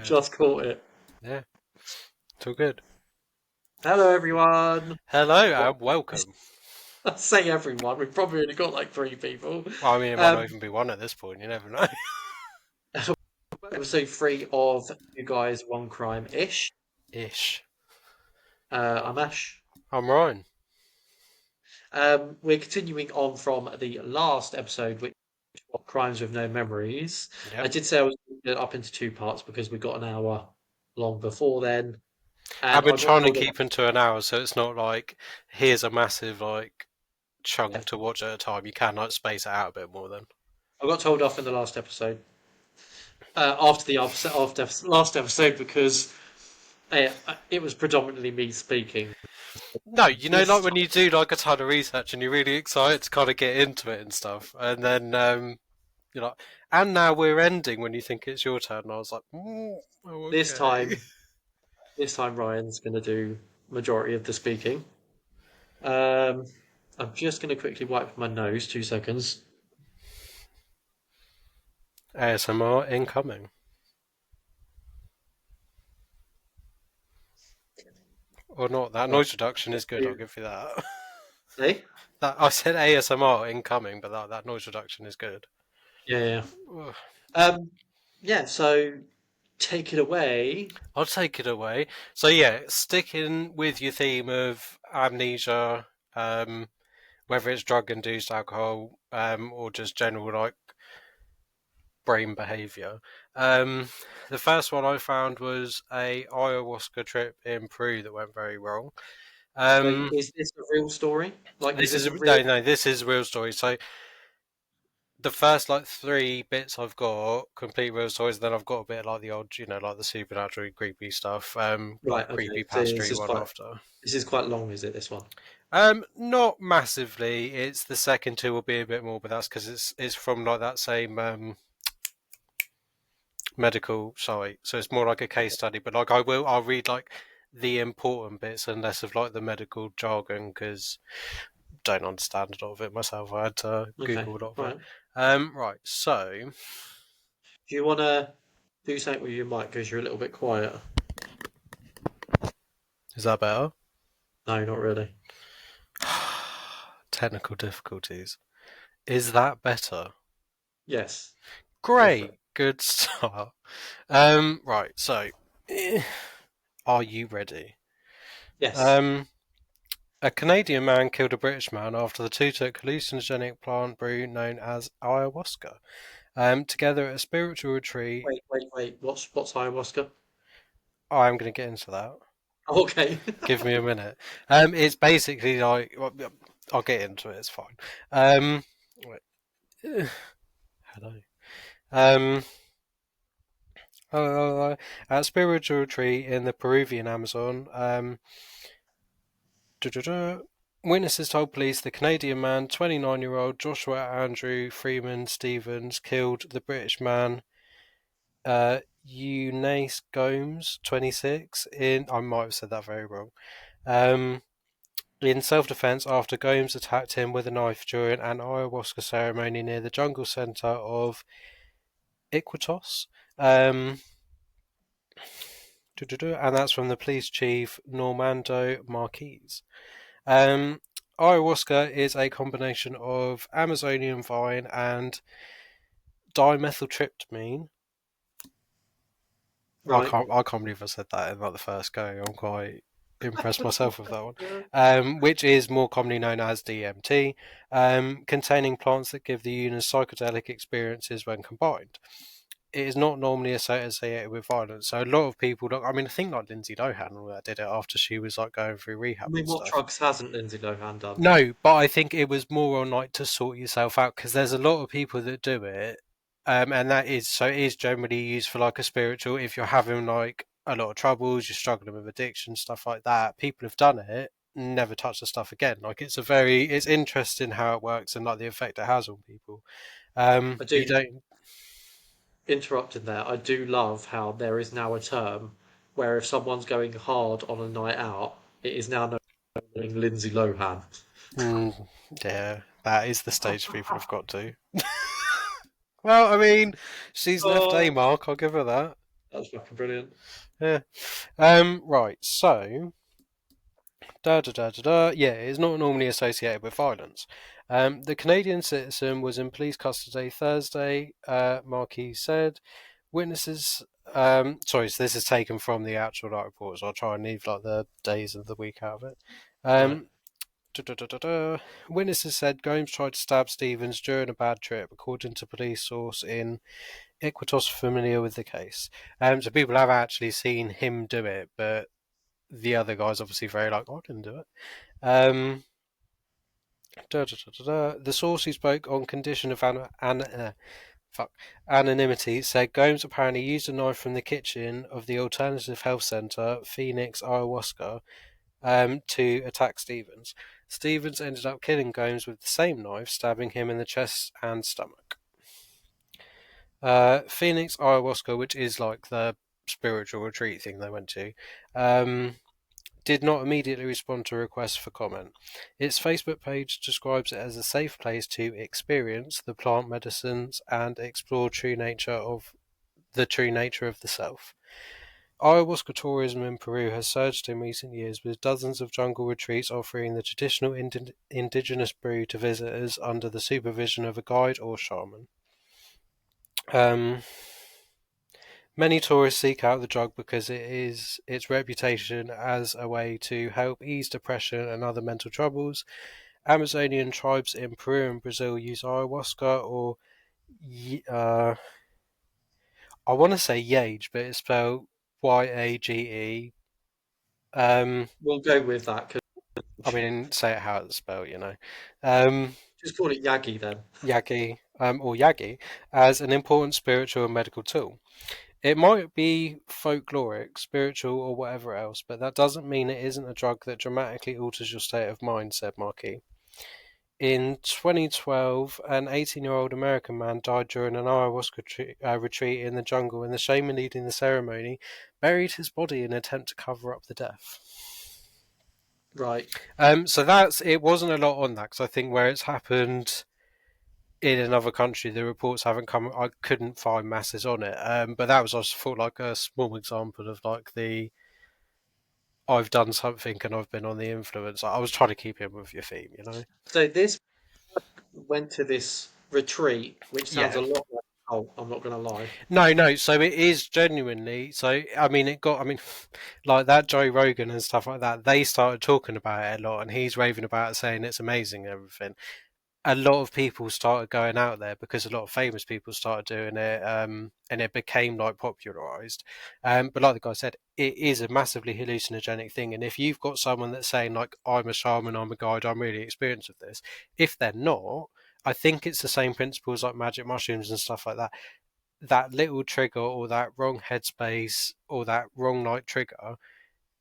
just caught it. Yeah, it's all good. Hello, everyone. Hello Well, and welcome. I say everyone. We've probably only got like three people. Well, I mean, it might not Um, even be one at this point. You never know. episode three of You Guys, One Crime Ish. Ish. I'm Ash. I'm Ryan. We're continuing on from the last episode, which was Crimes with No Memories. I Yep. did say I was going to split it up into two parts because we got an hour long before then, I've and been I got trying to told off. keep into an hour, so it's not like here's a massive Yeah, chunk to watch at a time. You can space it out a bit more then. I got told off in the last episode. After the after last episode because it was predominantly me speaking. No, This like when you do like a ton of research and you're really excited to kind of get into it and stuff, and then you're like, and now we're ending when you think it's your turn. And I was like, oh, this okay. time this time Ryan's going to do majority of the speaking. Um, I'm just going to quickly wipe my nose. 2 seconds. ASMR incoming. Or not. That Right. noise reduction is good. I'll give you that. Hey? That I said ASMR incoming, but that noise reduction is good. Yeah, yeah. Um, yeah. So take it away. I'll take it away. So yeah, sticking with your theme of amnesia, whether it's drug-induced alcohol, or just general brain behavior. Um, the first one I found was a ayahuasca trip in Peru that went very wrong. Wait, Um, is this a real story? Like, is this this is a real? no, this is a real story. So the first three bits I've got complete real stories. Then I've got a bit like the odd, like the supernatural, creepy stuff. Like Right. Okay. creepy So this pastry is one quite. after. This is quite long, is it? This one. Not massively. It's the second two will be a bit more, but that's because it's from like that same medical site, so it's more like a case study. But I'll read like the important bits and less of like the medical jargon because don't understand a lot of it myself. I had to Okay. Google a lot of All it. right. Right. So Do you want to do something with your mic because you're a little bit quiet? is that better? No, not really. Technical difficulties. Is that better? Yes. Go for it. Great. Good start. Right. So, are you ready? Yes. Um, a Canadian man killed a British man after the two took hallucinogenic plant brew known as ayahuasca. Together at a spiritual retreat. Wait. What's ayahuasca? I'm going to get into that. Okay. Give me a minute. It's basically like I'll get into it. It's fine. Wait. Hello. Um, at a spiritual retreat in the Peruvian Amazon. Witnesses told police the Canadian man, 29-year-old Joshua Andrew Freeman Stevens, killed the British man Eunice Gomes, 26, in I might have said that very wrong. In self-defense after Gomes attacked him with a knife during an ayahuasca ceremony near the jungle center of Iquitos. And that's from the police chief Normando Marquez. Ayahuasca is a combination of Amazonian vine and dimethyltryptamine. Right. I can't believe I said that in like the first go. I'm quite impressed myself with that one. Which is more commonly known as DMT, containing plants that give the user psychedelic experiences when combined. It is not normally associated with violence, so a lot of people. I mean, I think like Lindsay Lohan and all that did it after she was like going through I rehab mean, and what stuff. drugs hasn't Lindsay Lohan done? No, but I think it was more on like to sort yourself out because there's a lot of people that do it, and that is so it is generally used for like a spiritual. If you're having like a lot of troubles, you're struggling with addiction, stuff like that. People have done it, never touched the stuff again. Like it's interesting how it works and like the effect it has on people. I You do don't. interrupting there. I do love how there is now a term where if someone's going hard on a night out, it is now known as Lindsay Lohan. Mm, yeah, that is the stage people have got to. Well, I mean, she's left a Oh, mark. I'll give her that. That's fucking brilliant. Yeah. Right. So, da da da da da. Yeah, it's not normally associated with violence. The Canadian citizen was in police custody Thursday. Marquis said witnesses. Sorry, so this is taken from the actual like report. So I'll try and leave like the days of the week out of it. Right. Um, Da, da, da, da, da. Witnesses said Gomes tried to stab Stevens during a bad trip, according to police source in Equitos familiar with the case. So people have actually seen him do it, but the other guy's obviously very like, I didn't do it. Da, da, da, da, da. The source who spoke on condition of anonymity said Gomes apparently used a knife from the kitchen of the Alternative Health Centre, Phoenix, Ayahuasca, to attack Stevens. Stevens ended up killing Gomes with the same knife, stabbing him in the chest and stomach. Phoenix Ayahuasca, which is like the spiritual retreat thing they went to, did not immediately respond to requests for comment. Its Facebook page describes it as a safe place to experience the plant medicines and explore the true nature of the self. Ayahuasca tourism in Peru has surged in recent years, with dozens of jungle retreats offering the traditional indigenous brew to visitors under the supervision of a guide or shaman. Um, Many tourists seek out the drug because its reputation as a way to help ease depression and other mental troubles. Amazonian tribes in Peru and Brazil use ayahuasca or uh, I want to say yage, but it's spelled Yage. We'll go with that. I mean, say it how it's spelled, you know. Um, Just call it Yagi then. Yagi, or Yagi, as an important spiritual and medical tool. It might be folkloric, spiritual, or whatever else, but that doesn't mean it isn't a drug that dramatically alters your state of mind, said Marquis. In 2012, an 18-year-old American man died during an ayahuasca retreat in the jungle, and the shaman leading the ceremony buried his body in an attempt to cover up the death. Right. So it wasn't a lot on that because I think where it's happened in another country, the reports haven't come. I couldn't find masses on it, but that was I just thought like a small example of like the I've done something and I've been on the influence. I was trying to keep in with your theme, you know. So this went to this retreat, which sounds Yeah. a lot like oh, I'm not gonna lie. No, no. So it is genuinely. So I mean, it got. I mean, like that Joe Rogan and stuff like that. They started talking about it a lot, and he's raving about it, saying it's amazing and everything. A lot of people started going out there because a lot of famous people started doing it, and it became like popularized. But like the guy said, it is a massively hallucinogenic thing. And if you've got someone that's saying like, "I'm a shaman, I'm a guide, I'm really experienced with this," if they're not, I think it's the same principles like magic mushrooms and stuff like that. That little trigger or that wrong headspace or that wrong like trigger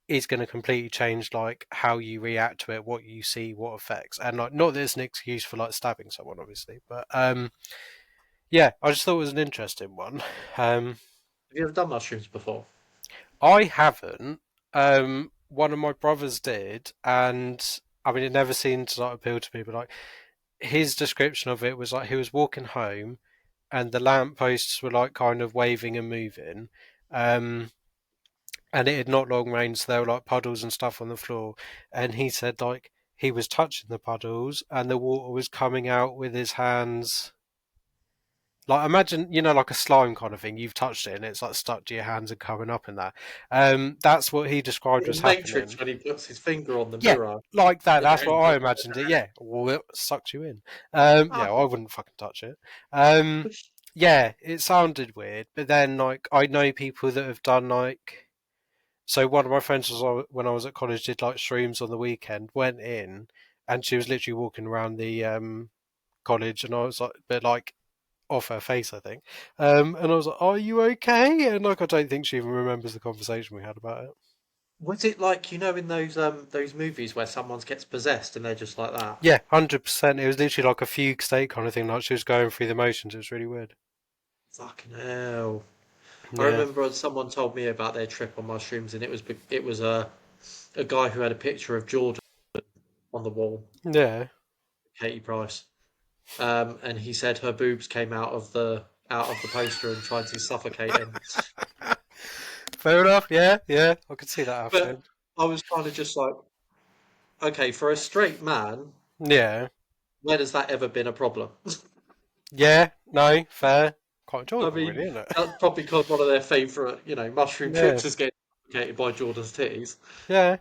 is going to completely change like how you react to it, what you see, what effects, and like not that it's an excuse for like stabbing someone, obviously, but yeah, I just thought it was an interesting one. Um, Have you ever done mushrooms before? I haven't. One of my brothers did, and I mean, it never seemed to like appeal to me, but like his description of it was like he was walking home, and the lamp posts were like kind of waving and moving. Um, and it had not long rained, so there were like puddles and stuff on the floor. And he said like he was touching the puddles, and the water was coming out with his hands. Like imagine, you know, like a slime kind of thing. You've touched it, and it's like stuck to your hands and coming up in that. That's what he described was In Matrix happening. when he puts his finger on the Yeah, mirror. like that. Yeah. That's what I imagined it. Yeah, well, it sucks you in. Yeah, Ah, I wouldn't fucking touch it. Yeah, it sounded weird, but then like I know people that have done like so one of my friends was when I was at college did like shrooms on the weekend. Went in, and she was literally walking around the college, and I was like, but like off her face, I think. And I was like, "Are you okay?" And like, I don't think she even remembers the conversation we had about it. was it like in those movies where someone gets possessed and they're just like that? Yeah, 100%. It was literally like a fugue state kind of thing. Like she was going through the motions. It was really weird. Fucking hell. I Yeah, remember someone told me about their trip on mushrooms, and it was a guy who had a picture of Jordan on the wall, yeah. Katie Price, and he said her boobs came out of the poster and tried to suffocate him. Fair enough. Yeah, yeah. I could see that But happening. I was kind of just like, okay, for a straight man, Yeah, when has that ever been a problem? yeah. No, fair. Quite I enjoyable, mean, really, isn't it? that's probably because one of their favourite, mushroom Yeah, chips is getting implicated by Jordan's titties. yeah.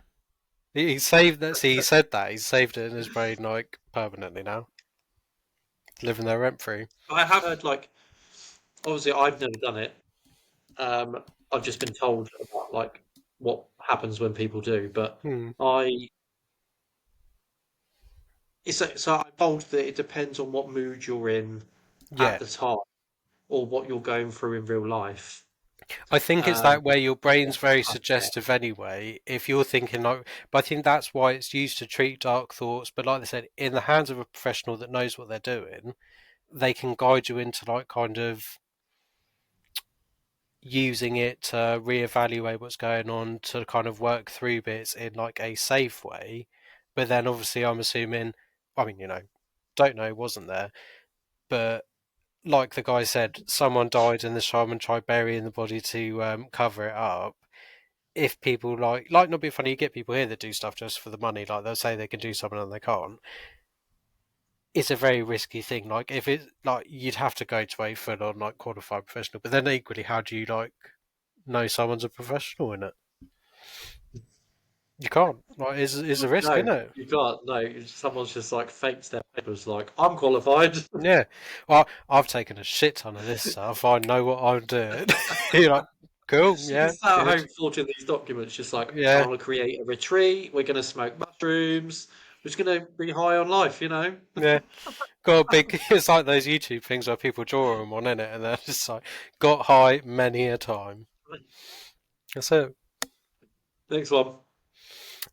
He saved that. See, he said that. He saved it in his brain, like permanently now, living there rent free. I have heard, like, obviously, I've never done it. I've just been told about like what happens when people do, but Hmm. I so I'm told that it depends on what mood you're in at Yeah, the time or what you're going through in real life. I think it's Um, that where your what brain's very kind of get. suggestive anyway. If you're thinking like, but I think that's why it's used to treat dark thoughts. But like I said, in the hands of a professional that knows what they're doing, they can guide you into like kind of using it to reevaluate what's going on to kind of work through bits in like a safe way. But then obviously, I'm assuming, I mean, don't know, wasn't there? But like the guy said, someone died and the shaman tried burying the body to cover it up. If people like not being funny, you get people here that do stuff just for the money. Like they'll say they can do something and they can't. It's a very risky thing. Like if it like you'd have to go to a full on like qualified professional. But then equally, how do you like know someone's a professional in it? You can't. Like is a risk No, in it. you can't. No, someone's just like faked their papers, like I'm qualified. Yeah. Well, I've taken a shit ton of this stuff. I know what I'm doing. You're like, cool. You Yeah. start Good. home forging these documents, just like I Yeah. want to create a retreat. We're going to smoke mushrooms. We're just going to be high on life. Yeah. Got a big. It's like those YouTube things where people draw them on in it, and they're just like got high many a time. That's it. Next one.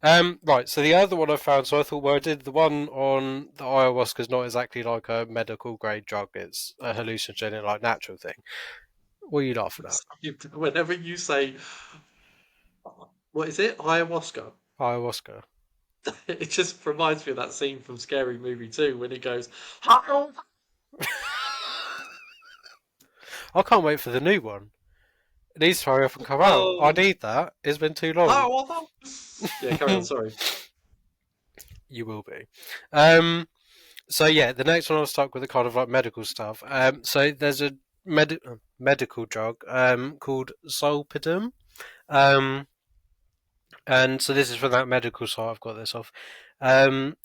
Right. So the other one I found. So I thought, well, I did the one on the ayahuasca is not exactly like a medical grade drug. It's a hallucinogenic, like natural thing. What are you laughing at? Whenever you say, what is it? Ayahuasca. Ayahuasca. It just reminds me of that scene from Scary Movie 2 when he goes, "Hi- I can't wait for the new one. It needs to hurry up and come out. I oh, need that. It's been too long. Hiawatha." Yeah, carry on. Sorry. You will be. Um, so yeah, the next one I'll start with the kind of like medical stuff. So there's a medical drug called Zolpidem. Um, and so this is from that medical site. I've got this off. Um,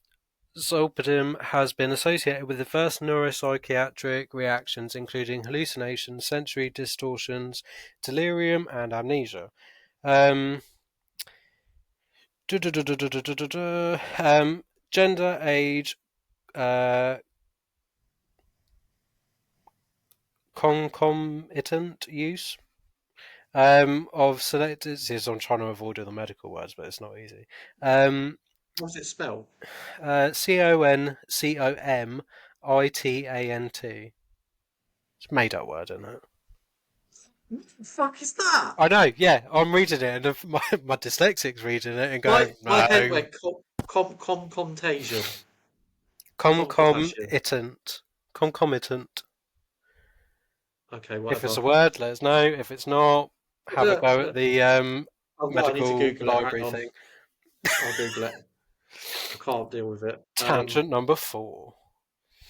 Zolpidem has been associated with the first neuropsychiatric reactions, including hallucinations, sensory distortions, delirium, and amnesia. Um, gender, age, uh, concomitant use of selected. I'm trying to avoid all the medical words, but it's not easy. Um, What's it spelled? CONCOMITANT. It's a made up word, isn't it? What the fuck is that? I know, yeah. I'm reading it, and my dyslexic's reading it and My going, my head no. went contagion. Concussion. Concomitant. Concomitant. Okay, If it's whatever. a word, let us know. If it's not, have a go at the I need to medical Google it. Hang library on. thing. I'll Google it. I can't deal with it. Tangent number 4.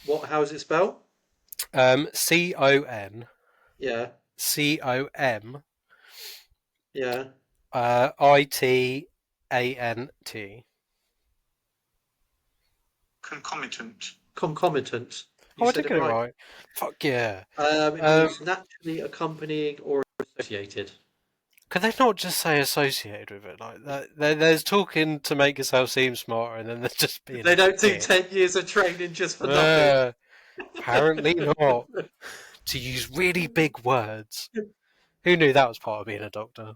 What? How is it spelled? CON Yeah, COM yeah. ITANT. Concomitant. Concomitant. You Oh, I said did it get it right. right. Fuck yeah. It Um, means naturally accompanying or associated. could they not just say associated with it like that? There's talking to make yourself seem smarter, and then there's just being They a don't do dick. 10 years of training just for nothing. Uh, apparently not. To use really big words. Who knew that was part of being a doctor?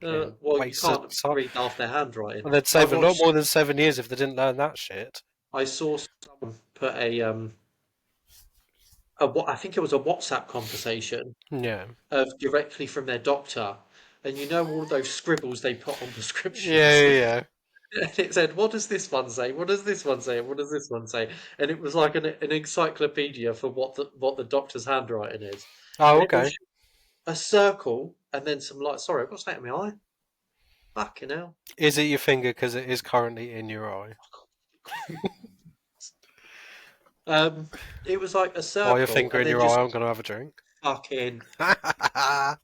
Fucking Well, you waste of can't time. read half their handwriting. And they'd I save a lot watched. more than 7 years if they didn't learn that shit. I saw someone put I think it was a WhatsApp conversation Yeah. of directly from their doctor, and all of those scribbles they put on Yeah, prescriptions. yeah, yeah. And it said, "What does this one say? What does this one say? What does this one say?" And it was like an encyclopedia for what the doctor's handwriting is, Oh, and it okay. was a circle and then some light. Sorry, I've got something in my eye. Fucking hell. Is it your finger because it is currently in your eye? Um, it was like a While your circle, finger and in then your eye, just I'm going to have a drink. fucking Yeah.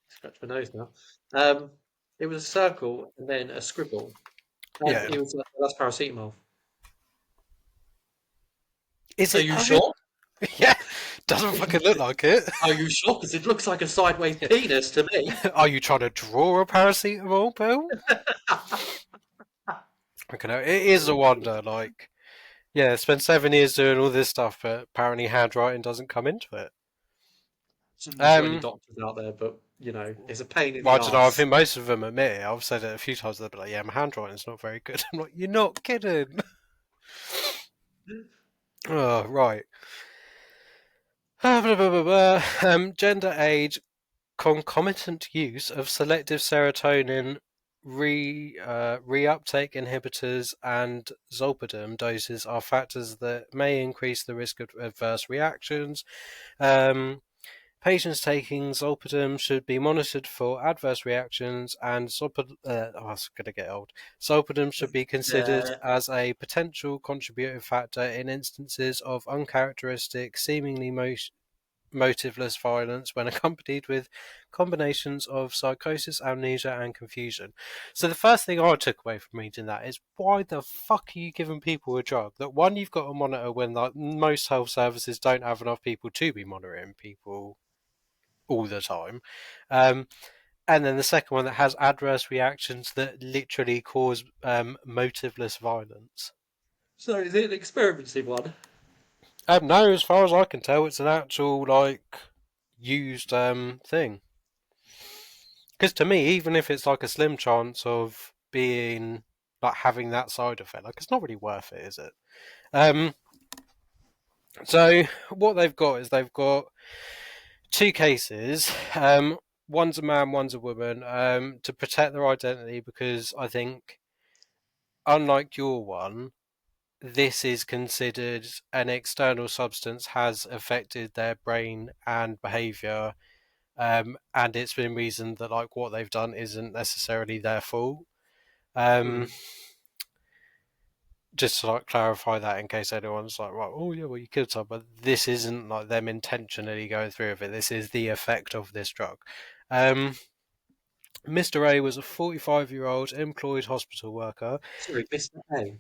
scratch my nose now. Um, it was a circle and then a scribble, and it was like, that's paracetamol. Is Are it you though? sure? Yeah. Doesn't fucking look like it. Are you sure? Because it looks like a sideways penis to me. Are you trying to draw a paracetamol pill? Okay, no, it is a wonder. Like, yeah, spent 7 years doing all this stuff, but apparently handwriting doesn't come into it. Not got any doctors out there, but it's a pain in Well, the I don't know. I arse. think most of them admit it. I've said it a few times. They'll be like, "Yeah, my handwriting's not very good." I'm like, "You're not kidding." Oh, right. Gender, age, concomitant use of selective serotonin reuptake inhibitors and zolpidem doses are factors that may increase the risk of adverse reactions. Patients taking zolpidem should be monitored for adverse reactions, and it's going to get old. Zolpidem should be considered Yeah. as a potential contributing factor in instances of uncharacteristic, seemingly motiveless violence when accompanied with combinations of psychosis, amnesia, and confusion. So the first thing I took away from reading that is, why the fuck are you giving people a drug that, one, you've got to monitor when like most health services don't have enough people to be monitoring people all the time. Um, and then the second one that has adverse reactions that literally cause motiveless violence. So is it an experimental one? No, as far as I can tell, it's an actual like used thing. Because to me, even if it's like a slim chance of being like having that side effect, like it's not really worth it, is it? Um, so what they've got is they've got two cases. One's a man, one's a woman. To protect their identity, because I think, unlike your one, this is considered an external substance has affected their brain and behaviour, and it's been reasoned that like what they've done isn't necessarily their fault. Um, Mm. just to like clarify that in case anyone's like, right, oh yeah, well you killed someone, but this isn't like them intentionally going through with it. This is the effect of this drug. Um, Mr. A was a 45-year-old employed hospital worker. Sorry, Mr. A.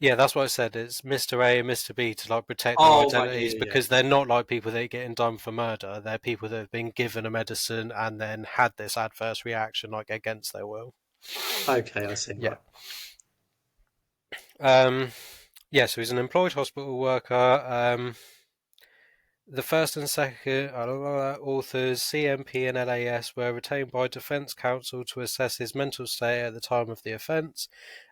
Yeah, that's what I said. It's Mr. A and Mr. B to like protect their Oh, right, identities, yeah, yeah, because they're not like people that are getting done for murder. They're people that have been given a medicine and then had this adverse reaction like against their will. yeah. Okay, I see. Yeah. Right. So he's an employed hospital worker. The first and second authors, CMP and LAS, were retained by defence counsel to assess his mental state at the time of the offence.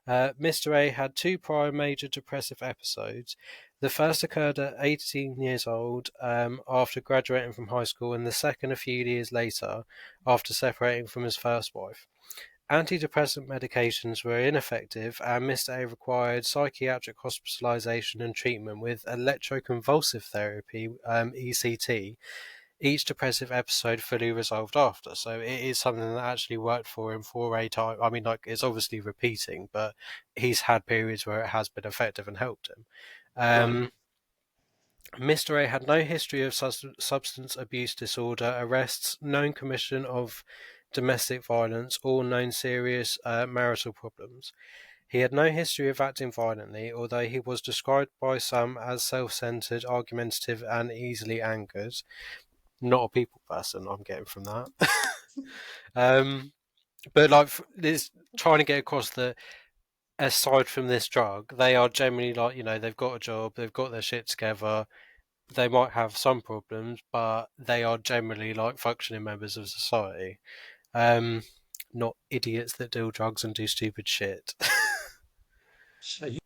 Mr. A had two prior major depressive episodes. The first occurred at 18 years old after graduating from high school, and the second a few years later after separating from his first wife. Antidepressant medications were ineffective, and Mr. A required psychiatric hospitalization and treatment with electroconvulsive therapy (ECT). Each depressive episode fully resolved after, so it is something that actually worked for him for a time. I mean, like, it's obviously repeating, but he's had periods where it has been effective and helped him. Right. Mr. A had no history of substance abuse disorder, arrests, known commission of domestic violence, or known serious marital problems. He had no history of acting violently, although he was described by some as self-centered, argumentative, and easily angered. Not a people person, I'm getting from that. um, but like, it's trying to get across that aside from this drug, they are generally like, they've got a job, they've got their shit together. They might have some problems, but they are generally like functioning members of society. Um, Not idiots that deal drugs and do stupid shit. So you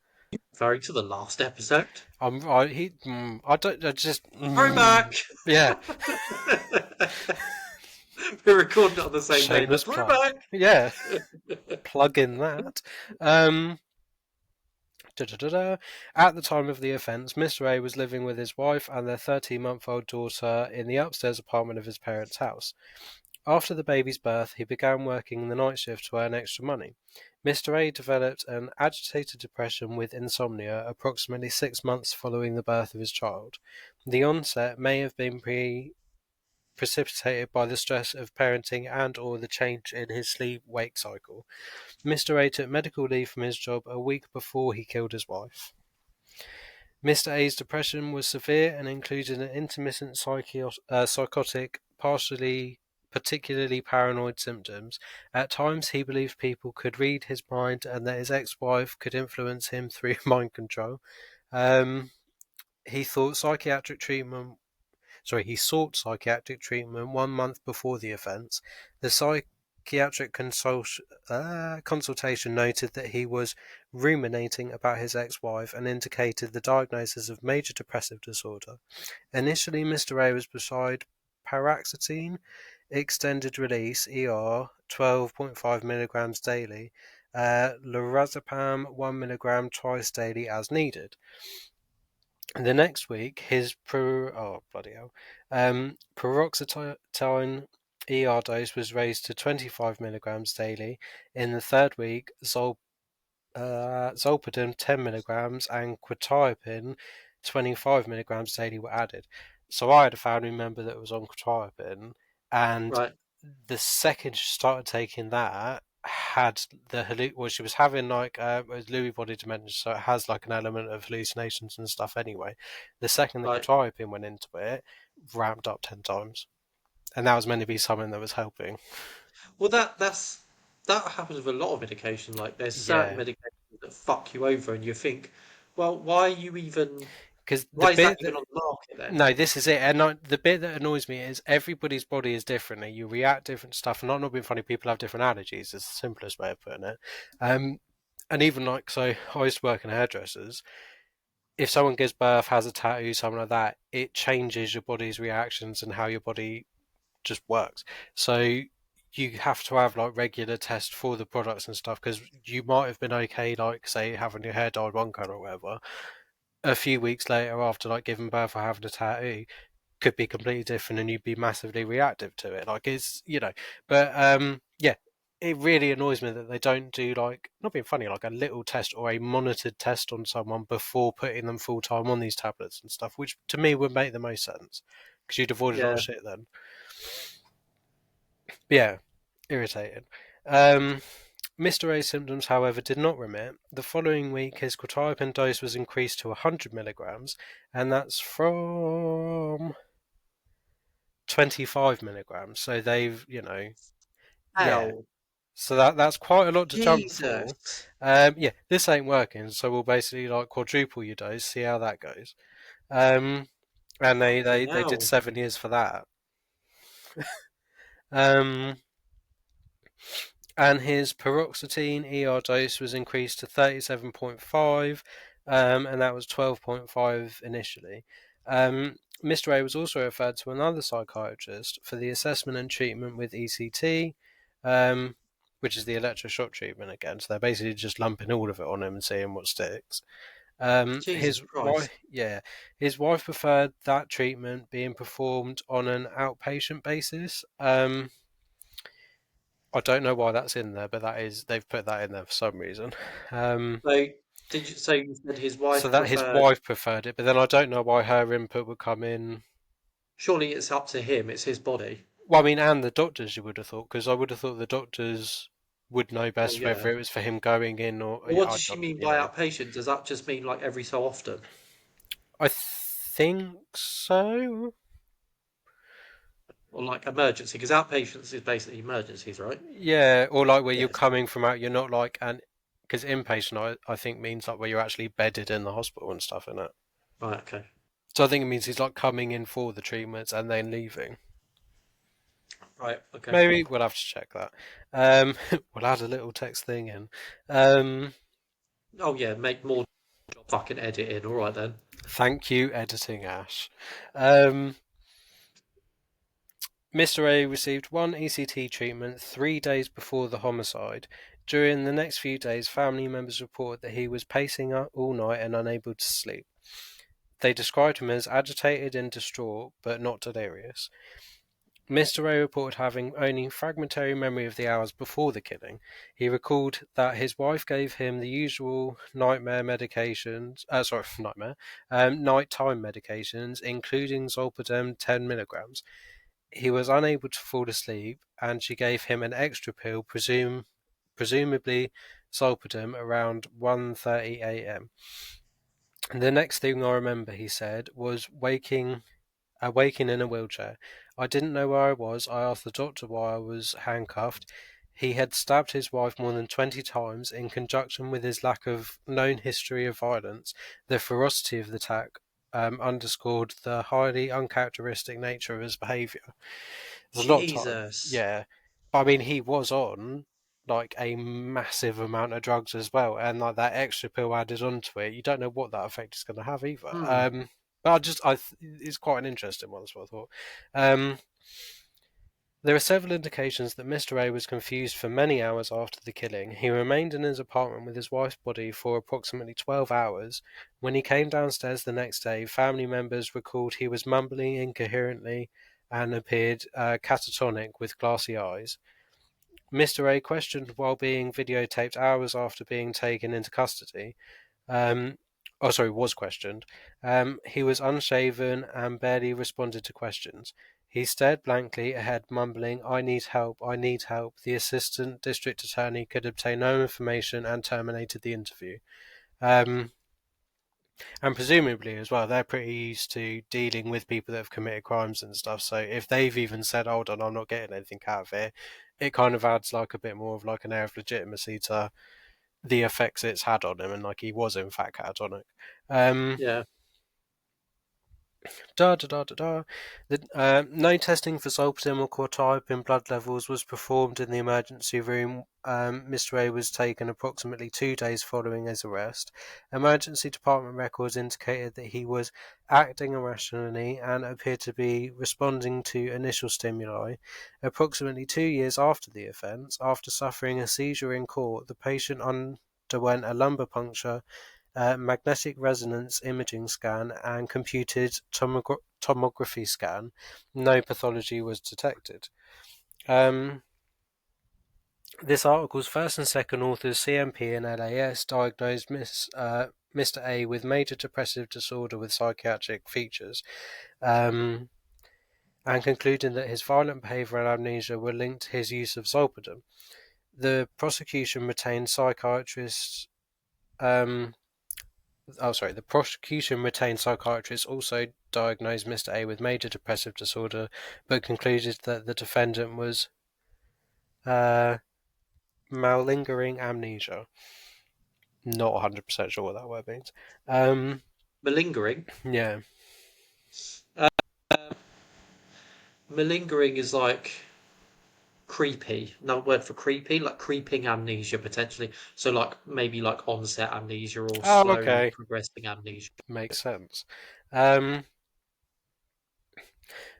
referring to the last episode? I don't, I just, Throwback! yeah, We're recording it on the same day, but shameless plug. throwback! Yeah, plug in that. At the time of the offence, Mr. A was living with his wife and their 13-month-old daughter in the upstairs apartment of his parents' house. After the baby's birth, he began working the night shift to earn extra money. Mr. A developed an agitated depression with insomnia approximately 6 months following the birth of his child. The onset may have been precipitated by the stress of parenting and or the change in his sleep-wake cycle. Mr. A took medical leave from his job a week before he killed his wife. Mr. A's depression was severe and included an intermittent psychotic, particularly paranoid symptoms. At times, he believed people could read his mind and that his ex-wife could influence him through mind control. Um, he thought psychiatric treatment he sought psychiatric treatment 1 month before the offence. The psychiatric consultation noted that he was ruminating about his ex-wife and indicated the diagnosis of major depressive disorder. Initially, Mr. A was prescribed paroxetine, extended release ER 12.5 milligrams daily, lorazepam 1 milligram twice daily as needed. The next week, his paroxetine ER dose was raised to 25 milligrams daily. In the third week, zolpidem 10 milligrams and quetiapine 25 milligrams daily were added. So I had a family member that was on quetiapine, and Right, the second she started taking that, had she was having like Lewy body dementia, so it has like an element of hallucinations and stuff anyway. The second the right. quetiapine went into it, ramped up 10 times, and that was meant to be something that was helping. Well, that happens with a lot of medication. Like, there's certain Yeah, medications that fuck you over, and you think, well, why are you even? because the Why is that bit even that on the market then? no, this is it. And the bit that annoys me is everybody's body is different. And you react different to stuff. And not being funny, people have different allergies. Is the simplest way of putting it. Um, and even like so, I used to work in hairdressers. If someone gives birth, has a tattoo, something like that, it changes your body's reactions and how your body just works. So you have to have like regular tests for the products and stuff because you might have been okay, like say having your hair dyed one color or whatever. A few weeks later, after like giving birth or having a tattoo, could be completely different and you'd be massively reactive to it. Like it's but yeah, it really annoys me that they don't do like not being funny, like a little test or a monitored test on someone before putting them full time on these tablets and stuff, which to me would make the most sense because you'd avoid a lot of Yeah. shit then. But yeah, irritating. Um, Mr. A's symptoms, however, did not remit. The following week, his quetiapine dose was increased to 100 milligrams, and that's from 25 milligrams. So they've, yeah. Hell, So that's quite a lot to jump for. Jesus, Yeah, this ain't working. So we'll basically like quadruple your dose, see how that goes. Um, and fucking they did hell. 7 years for that. Um, and his paroxetine ER dose was increased to 37.5, and that was 12.5 initially. Mr. A was also referred to another psychiatrist for the assessment and treatment with ECT, um, which is the electroshock treatment again. So they're basically just lumping all of it on him and seeing what sticks. Jesus Christ. His wife preferred that treatment being performed on an outpatient basis. I don't know why that's in there, but they've put that in there for some reason. Um, So, did you say you said his so wife that his preferred? wife preferred it, but then I don't know why her input would come in. Surely it's up to him, it's his body. Well, I mean, and the doctors, you would have thought, because I would have thought the doctors would know Well, best yeah. whether it was for him going in or But what I does she don't, mean by outpatient? Does that just mean like every so often? I think so. Or like emergency? Because outpatients is basically emergencies, right? Yeah, or like where you're Yes. coming from out, you're not like an because inpatient I think means like where you're actually bedded in the hospital and stuff in it. Right, okay. So I think it means he's like coming in for the treatments and then leaving. Right, okay. Maybe we'll have to check that. We'll add a little text thing in. Um, Oh yeah, make more fucking editing. All right then. Thank you, editing Ash. Um, Mr. A received one ECT treatment 3 days before the homicide. During the next few days, family members reported that he was pacing up all night and unable to sleep. They described him as agitated and distraught, but not delirious. Mr. Ray reported having only fragmentary memory of the hours before the killing. He recalled that his wife gave him the usual nightmare medications, nighttime medications, including Zolpidem 10 milligrams. He was unable to fall asleep, and she gave him an extra pill, presumably Zolpidem, around 1:30 a.m. The next thing I remember, he said, was waking in a wheelchair. I didn't know where I was. I asked the doctor why I was handcuffed. He had stabbed his wife more than 20 times. In conjunction with his lack of known history of violence, the ferocity of the attack underscored the highly uncharacteristic nature of his behaviour. There's a lot of time, Jesus. yeah. But I mean, he was on like a massive amount of drugs as well, and like that extra pill added onto it, you don't know what that effect is going to have either. Hmm. But it's quite an interesting one. That's what I thought. Um, there are several indications that Mr. A was confused for many hours after the killing. He remained in his apartment with his wife's body for approximately 12 hours. When he came downstairs the next day, family members recalled he was mumbling incoherently and appeared catatonic with glassy eyes. Mr. A questioned while being videotaped hours after being taken into custody. Um, was questioned. He was unshaven and barely responded to questions. He stared blankly ahead, mumbling, I need help, I need help. The assistant district attorney could obtain no information and terminated the interview. Um, and presumably as well, they're pretty used to dealing with people that have committed crimes and stuff. So if they've even said, hold on, I'm not getting anything out of it, it kind of adds like a bit more of like an air of legitimacy to the effects it's had on him, and like he was in fact catatonic. Um, Yeah. Da da da da da. No testing for zolpidem or quatarp in blood levels was performed in the emergency room. Mr. A was taken approximately 2 days following his arrest. Emergency department records indicated that he was acting irrationally and appeared to be responding to initial stimuli. Approximately 2 years after the offence, after suffering a seizure in court, the patient underwent a lumbar puncture, magnetic resonance imaging scan, and computed tomography scan. No pathology was detected. Um, this article's first and second authors, CMP and LAS, diagnosed Mr. A with major depressive disorder with psychiatric features, and concluded that his violent behaviour and amnesia were linked to his use of Zolpidem. The prosecution retained psychiatrists. The prosecution retained psychiatrists also diagnosed Mr. A with major depressive disorder, but concluded that the defendant was uh, malingering amnesia. Not 100% sure what that word means. Malingering. Yeah. Uh, malingering is like creepy. Another word for creepy, like creeping amnesia potentially. So like maybe like onset amnesia or Oh, slowly okay. progressing amnesia. Makes sense. Um,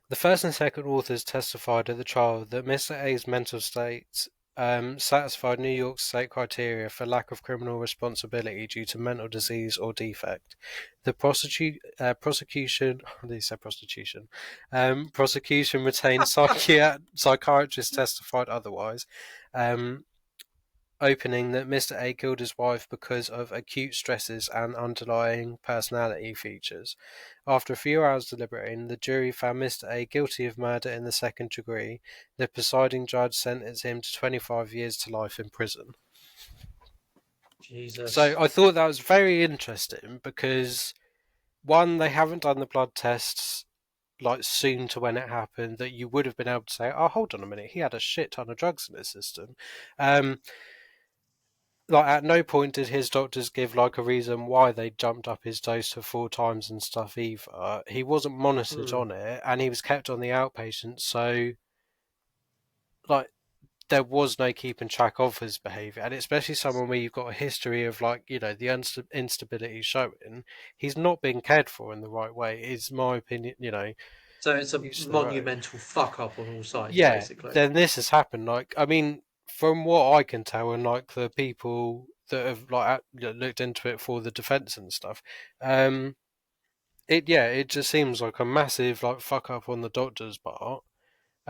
The first and second authors testified at the trial that Mr. A's mental state satisfied New York State criteria for lack of criminal responsibility due to mental disease or defect. The prosecution, they said prostitution, prosecution retained psychiatrists testified otherwise, um, opening that Mr. A killed his wife because of acute stresses and underlying personality features. After a few hours deliberating, the jury found Mr. A guilty of murder in the second degree. The presiding judge sentenced him to 25 years to life in prison. So Jesus. I thought that was very interesting because, one, they haven't done the blood tests like soon to when it happened that you would have been able to say, oh, hold on a minute, he had a shit ton of drugs in his system. Um, like at no point did his doctors give like a reason why they jumped up his dose to 4 times and stuff either. He wasn't monitored Hmm. on it, and he was kept on the outpatient, so like there was no keeping track of his behaviour, and especially someone where you've got a history of like the instability showing, he's not being cared for in the right way. Is my opinion, So it's a each to their own. monumental fuck up on all sides, Yeah, basically. then this has happened. Like, I mean, from what I can tell, and like the people that have like looked into it for the defense and stuff, um, it just seems like a massive like fuck up on the doctor's part.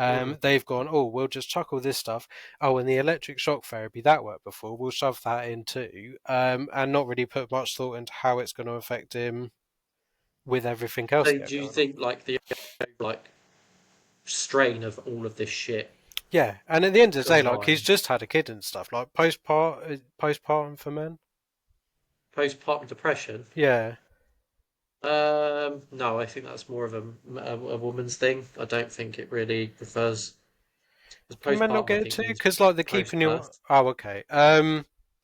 Mm. They've gone, oh, we'll just chuck all this stuff. Oh, and the electric shock therapy that worked before, we'll shove that in too, and not really put much thought into how it's going to affect him with everything else So going do you on. think like the like strain of all of this shit Yeah, and at the end of the day, like he's combined, just had a kid and stuff, like postpartum for men. postpartum depression? Yeah, No, I think that's more of a woman's thing. I don't think it really refers because can men not postpartum I get it think too? means Because like they're keeping you. post-birth. Oh, okay.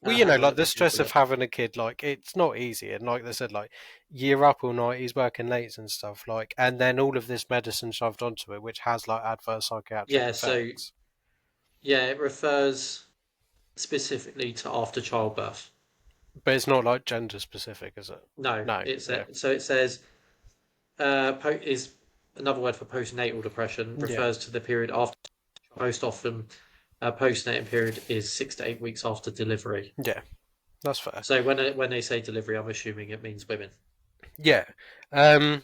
Well, Hang on, like let the me stress Google of it. having a kid, like it's not easy, and like they said, like you're up all night, he's working late and stuff, like, and then all of this medicine shoved onto it, which has like adverse psychiatric Yeah, so effects. yeah, it refers specifically to after childbirth. But it's not like gender specific, is it? No, No. Yeah. so it says is another word for postnatal depression Yeah. refers to the period after. Most often, postnatal period is 6 to 8 weeks after delivery. Yeah. That's fair. So when they say delivery, I'm assuming it means women. Yeah. Um.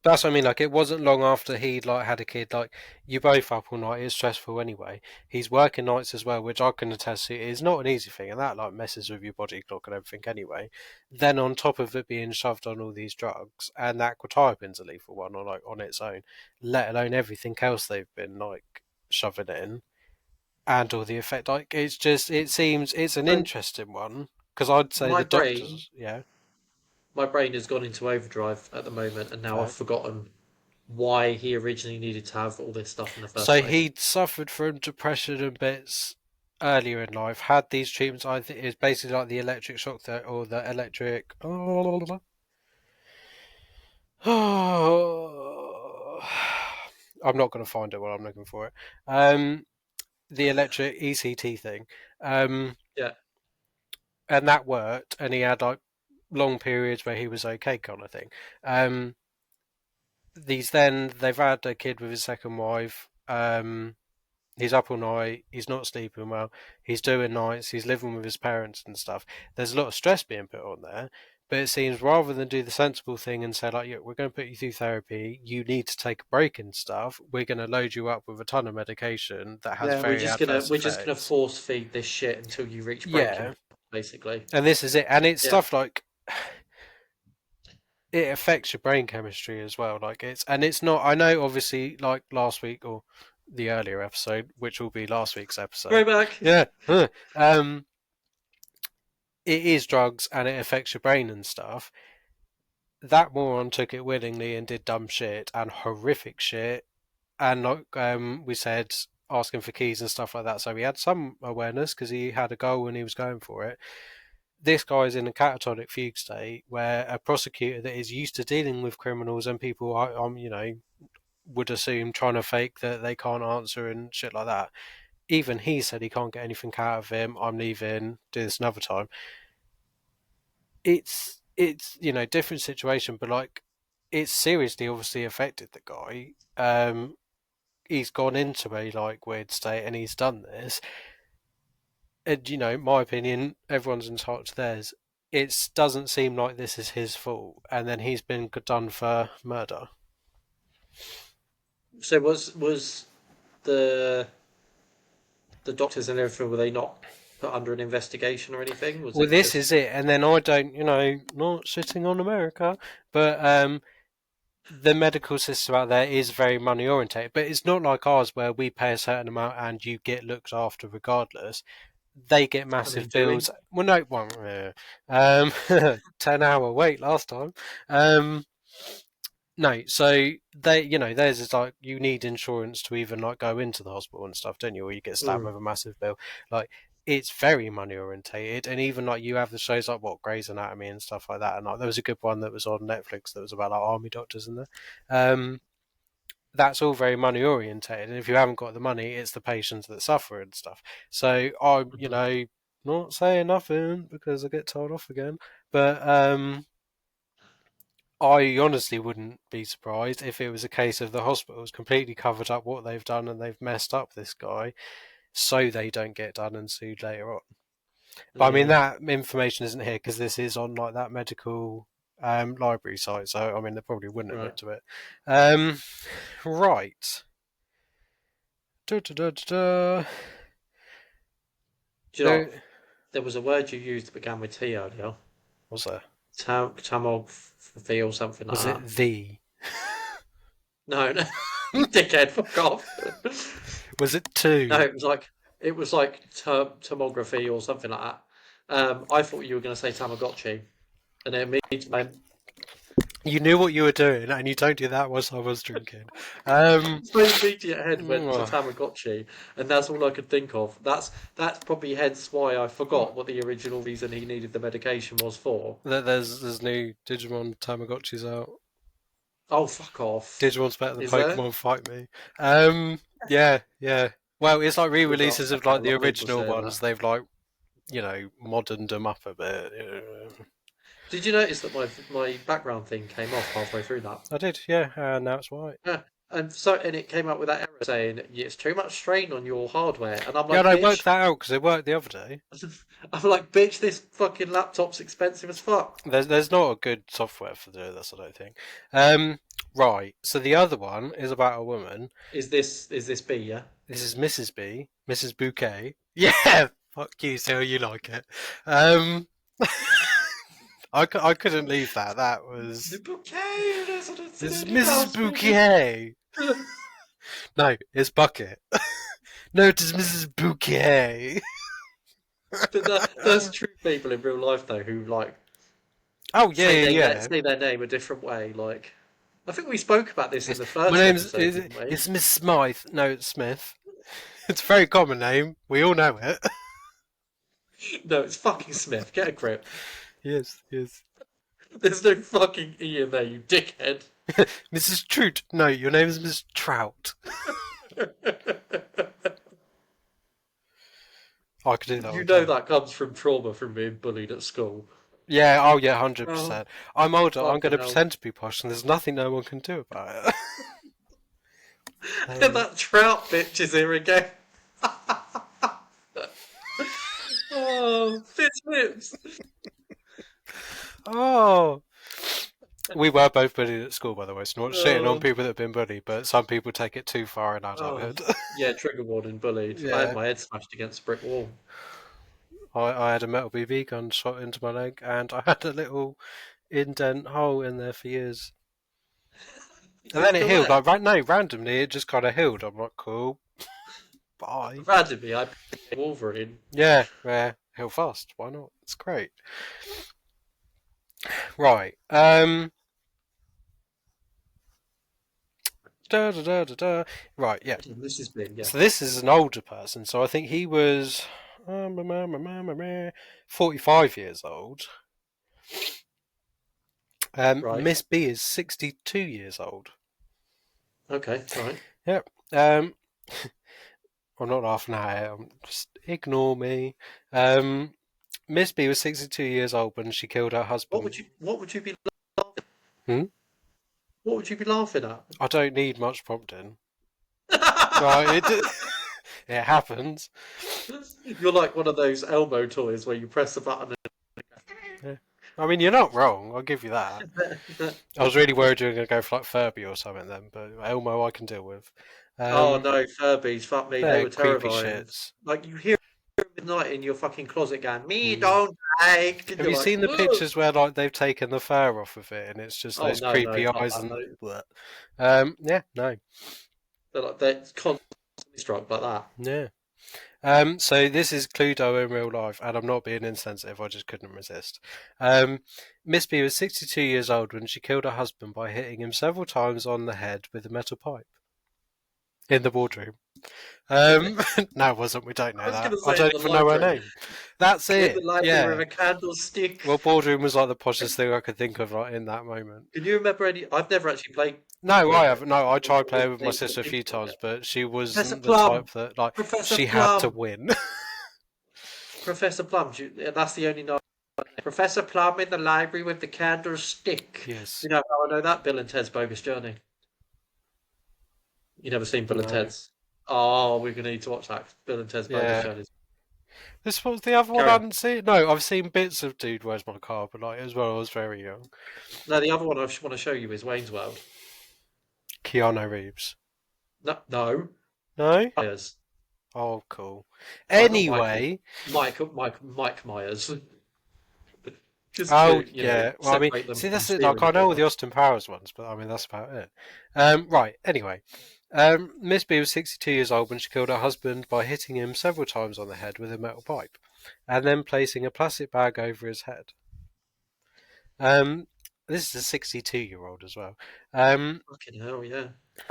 That's what I mean. Like, it wasn't long after he'd like had a kid. Like, you both up all night. It's stressful anyway. He's working nights as well, which I can attest to is not an easy thing, and that like messes with your body clock and everything anyway. Then on top of it being shoved on all these drugs, and that quetiapin's a lethal one on like on its own, let alone everything else they've been like shoving in, and all the effect. Like, it seems it's an So interesting one because I'd say my the brain, doctors, yeah, my brain has gone into overdrive at the moment, and now I've fair. forgotten why he originally needed to have all this stuff in the first So place. he'd suffered from depression and bits earlier in life, had these treatments. I think it's basically like the electric shock therapy or the electric. Oh, I'm not going to find it while I'm looking for it. The electric ECT thing, um, Yeah, and that worked, and he had like long periods where he was okay, kind of thing. Um, they've had a kid with his second wife. He's up all night. He's not sleeping well. He's doing nights. He's living with his parents and stuff. There's a lot of stress being put on there. But it seems rather than do the sensible thing and say, like, yeah, we're going to put you through therapy, you need to take a break and stuff, we're going to load you up with a ton of medication that has yeah, very adverse we're just gonna effects. force feed this shit until you reach breaking Yeah. point, basically. And this is it. And it's Yeah. stuff like it affects your brain chemistry as well. Like it's not. I know, obviously, like last week or the earlier episode, which will be last week's episode. Throwback. Yeah, it is drugs and it affects your brain and stuff. That moron took it willingly and did dumb shit and horrific shit. And like we said, asking for keys and stuff like that. So he had some awareness because he had a goal and he was going for it. This guy's in a catatonic fugue state where a prosecutor that is used to dealing with criminals and people, would assume trying to fake that they can't answer and shit like that. Even he said he can't get anything out of him. I'm leaving. Do this another time. It's different situation, but like it's seriously obviously affected the guy. He's gone into a like weird state and he's done this. And my opinion, everyone's entitled to theirs. It doesn't seem like this is his fault, and then he's been done for murder. So was the the doctors and everything, were they not put under an investigation or anything? Was Well, it this is just it, and then I don't, not sitting on America, but the medical system out there is very money orientated. But it's not like ours where we pay a certain amount and you get looked after regardless. They get are they massive doing? bills. Well, no, well, 10-hour wait last time. Um, no, so theirs is like you need insurance to even like go into the hospital and stuff, don't you? Or you get slapped Mm, with a massive bill. Like it's very money orientated, and even like you have the shows like what Grey's Anatomy and stuff like that. And like there was a good one that was on Netflix that was about like army doctors in there. Um, that's all very money orientated, and if you haven't got the money, it's the patients that suffer and stuff. So I'm, mhm. not saying nothing because I get told off again, but I honestly wouldn't be surprised if it was a case of the hospital's completely covered up what they've done and they've messed up this guy so they don't get done and sued later on. But I mean, Yeah. that information isn't here because this is on like that medical library site, so I mean, they probably wouldn't admit Right. to it. Um, right. Da, da, da, da, da. Do you know what? There There was a word you used that began with T earlier. was there. Tamography or something like Was that. it the? No, no, you dickhead, fuck off. Was it No, two? it was like tomography or something like that. I thought you were going to say Tamagotchi, and it means You knew what you were doing, and you don't do that whilst I was drinking. Um, my immediate head went to oh, Tamagotchi, and that's all I could think of. That's probably hence why I forgot what the original reason he needed the medication was for. there's new Digimon Tamagotchis out. Oh, fuck off! Digimon's better than Is there? Pokemon Fight Me. Yeah, yeah. Well, it's like Good luck. re-releases I of bet a like the lot of people original saying that. ones. They've like moderned them up a bit. Did you notice that my background thing came off halfway through that? I did, yeah, and now it's white. Yeah, and it came up with that error saying it's too much strain on your hardware, and I'm Yeah, and like, I worked bitch, that out because it worked the other day. I'm like, bitch, this fucking laptop's expensive as fuck. There's not a good software for doing this, I don't think. Right. So the other one is about a woman. Is this B? Yeah. This is Mrs. B, Mrs. Bouquet. Yeah, fuck you, see how you like it. Um, I couldn't leave that. That The was bouquet is this is in your Mrs. house, baby. Bouquet. No, it's Bucket. No, it is Mrs. Bouquet. But there's true people in real life though who like Oh yeah, say yeah, they yeah. say their name a different way. Like I think we spoke about this in It's, the my first name's episode, didn't we? it's Miss Smythe. No, it's Smith. It's a very common name. We all know it. No, it's fucking Smith. Get a grip. Yes, yes. There's no fucking E in there, you dickhead. Mrs. Trout. No, your name is Miss Trout. I could do that all You know day. that comes from trauma from being bullied at school. Yeah, oh yeah, Oh, 100%. I'm older, I'm going fucking to hell. pretend to be posh, and there's nothing no one can do about it. Um, That trout bitch is here again. Oh, fits lips. oh, we were both bullied at school, by the way, so not shitting on Oh, people that have been bullied, but some people take it too far in oh. adulthood. Yeah, trigger warning, bullied. I had Yeah, my head smashed against a brick wall. I had a metal BB gun shot into my leg, and I had a little indent hole in there for years. Is And it then it still healed, there? like, right, no, randomly, it just kind of healed. I'm like, cool, bye. Randomly, I became Wolverine. Yeah, yeah, heal fast, why not? It's great. Right, da da da da da. Right, yeah. This is big, yeah. So this is an older person. So I think he was 45 years old. Right. Miss B is 62 years old. Okay, right. Yep. I'm not laughing at it. Just ignore me. Um, Miss B was 62 years old when she killed her What husband. would you be Hmm? what would you be laughing at? I don't need much prompting. Right, it happens. You're like one of those Elmo toys where you press the button Yeah. I mean, you're not wrong. I'll give you that. and... I was really worried you were going to go for like Furby or something then, but Elmo I can deal with. Oh Um, no, Furbies, fuck me, they they're were creepy terrifying. shits. Like you hear them at midnight in your fucking closet going, me Mm. don't like, and Have you're you like, seen the ugh. pictures where like they've taken the fur off of it and it's just Oh those no, no, creepy fuck eyes that, and no. bleh. Yeah, no, They're constantly struck like that. yeah. So this is Cluedo in real life, and I'm not being insensitive. I just couldn't resist. Miss B was 62 years old when she killed her husband by hitting him several times on the head with a metal pipe in the boardroom. No, it wasn't. We don't I know was that. gonna I say in don't the even know her library. name. That's In the it. library with Yeah. a candlestick. Well, boardroom was like the poshest thing I could think of, like in that moment. Can you remember any? I've never actually played No, I boardroom. haven't. No, I tried I've always playing with my played the sister a thing few on times, it. but she Professor wasn't the Plum, type that like Professor she had to Plum, win. Professor Plum. That's the only name. Professor Plum in the library with the candlestick. Yes. You know how I know that? Bill and Ted's Bogus Journey. You never seen Bill and No. Ted's? Oh, we're gonna need to watch that. Bill and Ted's Bogus Yeah. Journey. This was the other one I Carry on. hadn't seen. No, I've seen bits of Dude, Where's My Car, but like as well, I was very young. No, the other one I want to show you is Wayne's World. Keanu Reeves. No, no. No? Myers. Oh, cool. Oh, not Michael. Anyway, Mike Myers. Just oh to, yeah. Well, I mean, separate them see, from that's it. Like, serial I know all the killer. Austin Powers ones, but I mean, that's about it. Right. Anyway, Miss B was 62 years old when she killed her husband by hitting him several times on the head with a metal pipe, and then placing a plastic bag over his head. Um, this is a 62-year-old as well. Um, Fucking hell, yeah.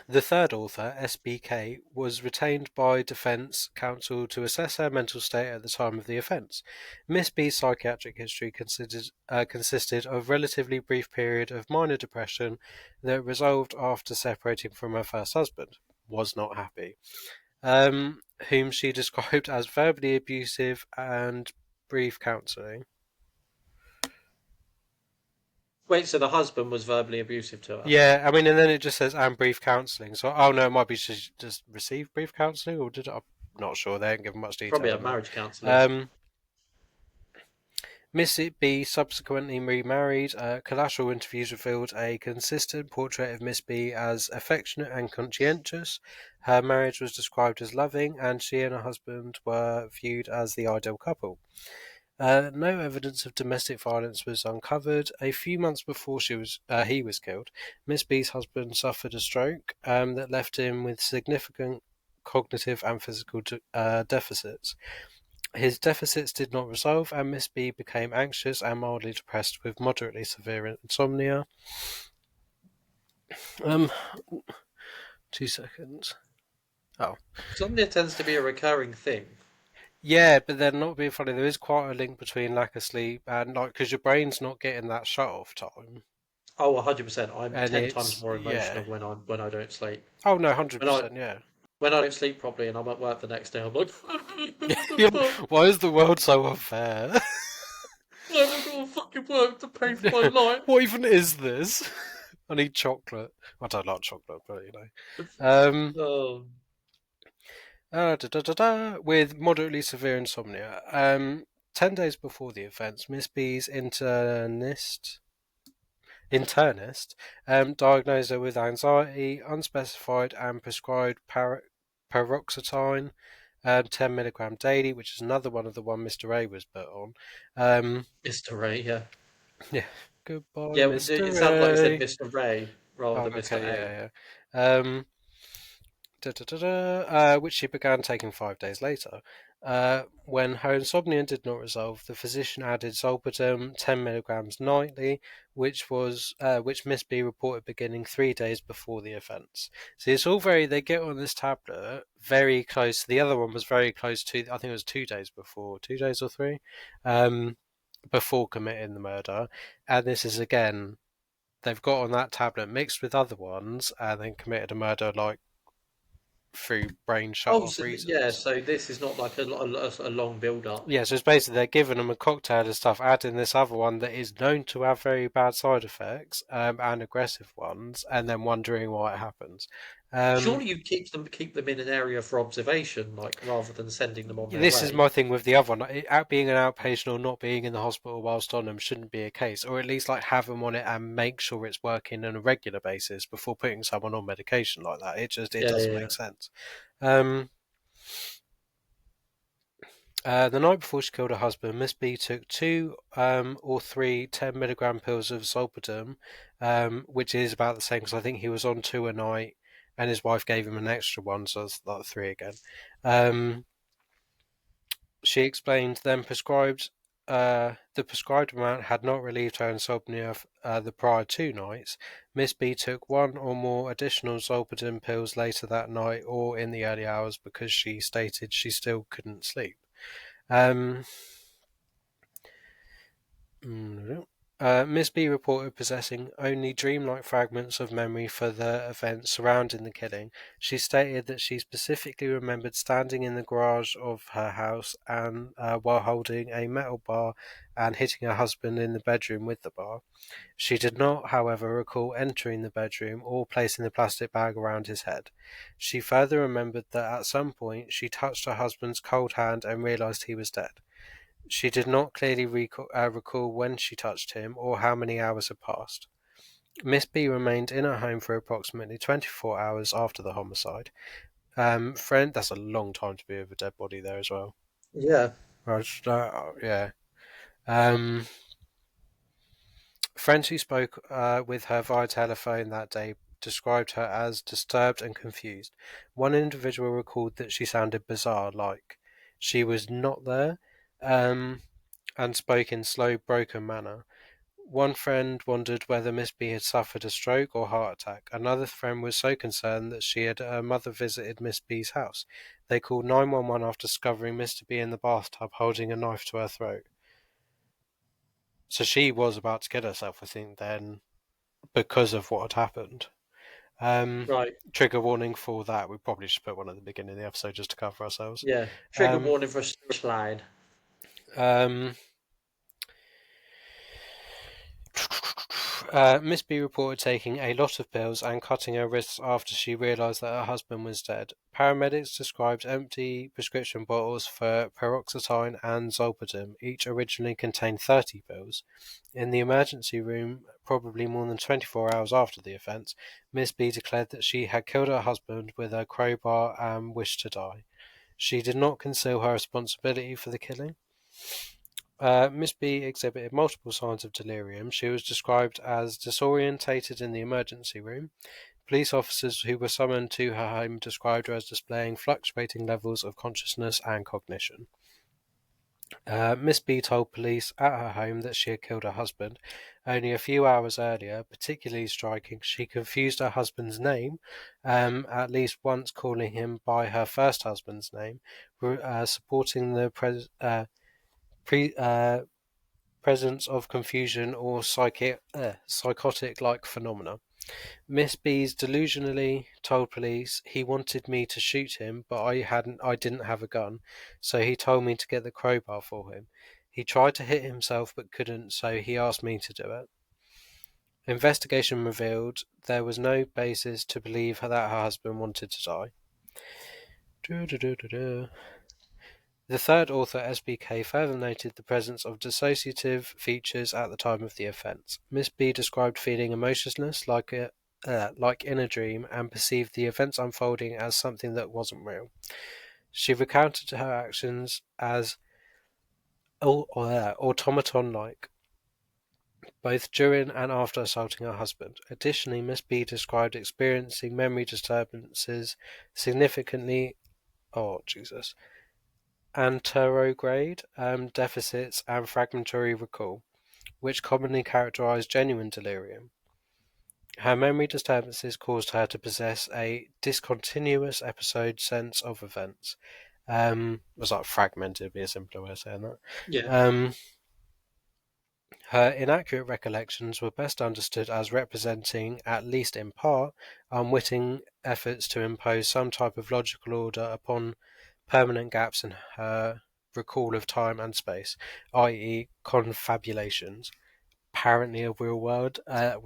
The third author, SBK, was retained by defence counsel to assess her mental state at the time of the offence. Miss B's psychiatric history consisted of a relatively brief period of minor depression that resolved after separating from her first husband. Was not happy. Whom she described as verbally abusive and brief counselling. Wait, so the husband was verbally abusive to her? Yeah, I mean, and then it just says and brief counselling. So, oh no, it might be she just received brief counselling, or did it? I'm not sure. They haven't given much Probably detail had on that. marriage counselling. Um, Miss B subsequently remarried. Collateral interviews revealed a consistent portrait of Miss B as affectionate and conscientious. Her marriage was described as loving, and she and her husband were viewed as the ideal couple. No evidence of domestic violence was uncovered. A few months before he was killed, Miss B's husband suffered a stroke that left him with significant cognitive and physical deficits. His deficits did not resolve, and Miss B became anxious and mildly depressed with moderately severe insomnia. Um, 2 seconds. Oh, Insomnia tends to be a recurring thing. yeah, but then not being funny, there is quite a link between lack of sleep and like because your brain's not getting that shut off time, Oh, 100%. I'm and 10 times it's more yeah. emotional when I don't sleep. Oh no, hundred When I percent, yeah. when I don't sleep properly and I'm at work the next day, I'm like, what the Yeah, fuck? why is the world so unfair? Why have I got to fucking work to pay for my life? What even is this? I need chocolate. I don't like chocolate, but you know. Um, Oh, with moderately severe insomnia. 10 days before the offence, Miss B's internist diagnosed her with anxiety, unspecified, and prescribed paroxetine, 10 milligram daily, which is another one of the one Mr. A was put on. Mr. Ray, yeah. Yeah, goodbye, Yeah, Mr. it sounded like you said A. Mr. Ray rather Oh, than Mr. okay, A. yeah, yeah. Which she began taking 5 days later. When her insomnia did not resolve, the physician added zolpidem 10 milligrams nightly, which Miss B reported beginning 3 days before the offence. See, it's all they get on this tablet very close. The other one was very close to, I think it was 2 days before, 2 days or three, before committing the murder. And this is again, they've got on that tablet mixed with other ones and then committed a murder like through brain shut Oh, off so yeah, reasons. so this is not like a long build up. Yeah, so it's basically they're giving them a cocktail of stuff, adding this other one that is known to have very bad side effects and aggressive ones, and then wondering why it happens. Um, Surely you keep them in an area for observation, like rather than sending them on their this is way. my thing with the other one. Being an outpatient or not being in the hospital whilst on them shouldn't be a case, or at least like have them on it and make sure it's working on a regular basis before putting someone on medication like that. It Yeah, doesn't yeah, yeah. make sense. Um, the night before she killed her husband, Miss B took two or three 10 milligram pills of zolpidem, which is about the same because I think he was on two a night, and his wife gave him an extra one, so it's like three again. Um, she explained then the prescribed amount had not relieved her insomnia the prior 2 nights. Miss B took one or more additional zolpidem pills later that night or in the early hours because she stated she still couldn't sleep. Um, Miss B reported possessing only dreamlike fragments of memory for the events surrounding the killing. She stated that she specifically remembered standing in the garage of her house and while holding a metal bar and hitting her husband in the bedroom with the bar. She did not, however, recall entering the bedroom or placing the plastic bag around his head. She further remembered that at some point she touched her husband's cold hand and realized he was dead. She did not clearly recall when she touched him or how many hours had passed. Miss B remained in her home for approximately 24 hours after the homicide. Friend, that's a long time to be with a dead body there as well. Yeah. Yeah. Um, Friends who spoke with her via telephone that day described her as disturbed and confused. One individual recalled that she sounded bizarre, like she was not there, um, and spoke in slow, broken manner. One friend wondered whether Miss B had suffered a stroke or heart attack. Another friend was so concerned that her mother visited Miss B's house. They called 911 after discovering Mr. B in the bathtub holding a knife to her throat. So she was about to kill herself, I think, then, because of what had happened. Um, Right. Trigger warning for that. We probably should put one at the beginning of the episode just to cover ourselves. Yeah. Trigger Um, warning for a slide. um, Miss B reported taking a lot of pills and cutting her wrists after she realised that her husband was dead. Paramedics described empty prescription bottles for paroxetine and zolpidem. Each originally contained 30 pills. In the emergency room, probably more than 24 hours after the offence, Miss B declared that she had killed her husband with a crowbar and wished to die. She did not conceal her responsibility for the killing. Miss B exhibited multiple signs of delirium. She was described as disorientated in the emergency room. Police officers who were summoned to her home described her as displaying fluctuating levels of consciousness and cognition. Miss B told police at her home that she had killed her husband. Only a few hours earlier, particularly striking, she confused her husband's name, at least once calling him by her first husband's name, supporting the pre, presence of confusion or psychotic-like phenomena. Miss B's delusionally told police he wanted me to shoot him, but I didn't have a gun, so he told me to get the crowbar for him. He tried to hit himself but couldn't, so he asked me to do it. Investigation revealed there was no basis to believe that her husband wanted to die. The third author, SBK, further noted the presence of dissociative features at the time of the offence. Miss B described feeling emotionless like in a dream and perceived the events unfolding as something that wasn't real. She recounted her actions as automaton-like, both during and after assaulting her husband. Additionally, Miss B described experiencing memory disturbances significantly. Oh, Jesus. Anterograde deficits and fragmentary recall, which commonly characterize genuine delirium. Her memory disturbances caused her to possess a discontinuous episode sense of events. Was like fragmented, be a simpler way of saying that. Yeah. Her inaccurate recollections were best understood as representing, at least in part, unwitting efforts to impose some type of logical order upon permanent gaps in her recall of time and space, i.e., confabulations. Apparently a real word, real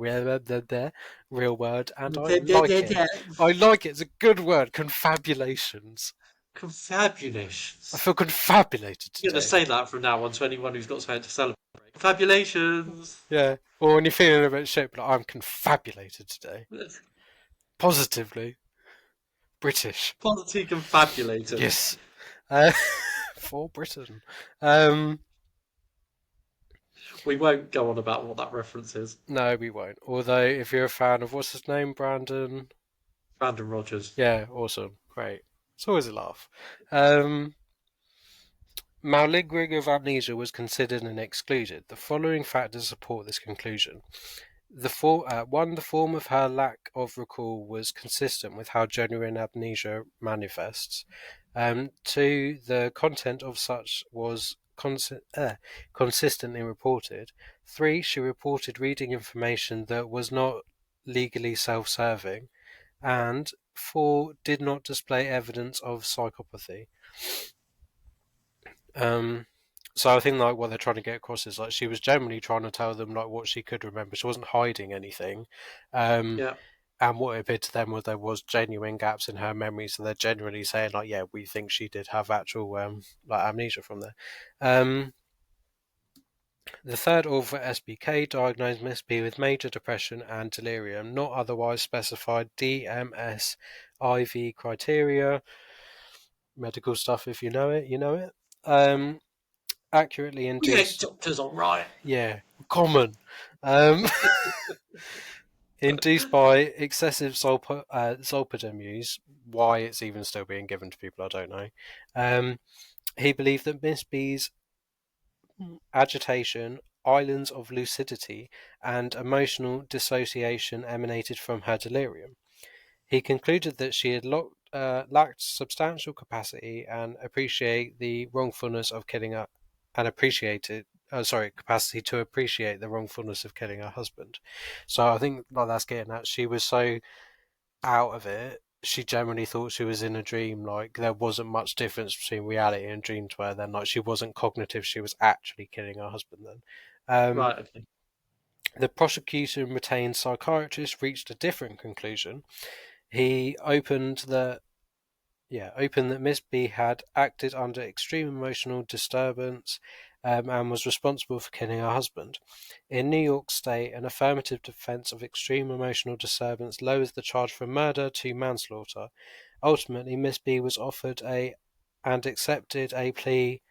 word, and I like it. I like it. It's a good word. Confabulations. I Confabulations. feel confabulated I'm going to today. say that from now on to anyone who's got something to celebrate. Confabulations. Yeah. Or when you're feeling a bit shit, but like, I'm confabulated today. Positively British. Positive confabulated. Yes. Uh, for Britain. Um, We won't go on about what that reference is. no, we won't. Although, if you're a fan of what's his name, Brandon, Brandon Rogers. yeah, awesome, great. It's always a laugh. Um, Malingering of amnesia was considered and excluded. The following factors support this conclusion. One, the form of her lack of recall was consistent with how genuine amnesia manifests. Two, the content of such was consistently reported. Three, she reported reading information that was not legally self-serving. And four, did not display evidence of psychopathy. Um, so I think like what they're trying to get across is like she was generally trying to tell them like what she could remember. She wasn't hiding anything. Um, Yeah. and what it appeared to them was there was genuine gaps in her memory. So they're generally saying like, yeah, we think she did have actual like amnesia from there. Um, the third author, SBK, diagnosed Miss B with major depression and delirium, not otherwise specified DMS IV criteria, medical stuff. If you know it, you know it. Um, accurately We ain't induced, doctors, all right. yeah, common. Um, induced by excessive zolpidem use. Why it's even still being given to people, I don't know. He believed that Miss B's agitation, islands of lucidity, and emotional dissociation emanated from her delirium. He concluded that she had lacked substantial capacity and appreciate the wrongfulness of killing her, and capacity to appreciate the wrongfulness of killing her husband. So I think like that's getting at she was so out of it. She generally thought she was in a dream. Like there wasn't much difference between reality and dream to her. Then, like she wasn't cognitive. She was actually killing her husband. Then, Right, okay. the prosecutor and retained psychiatrist reached a different conclusion. He opened that Miss B had acted under extreme emotional disturbance and was responsible for killing her husband. In New York State, an affirmative defense of extreme emotional disturbance lowers the charge from murder to manslaughter. Ultimately, Miss B was offered and accepted a plea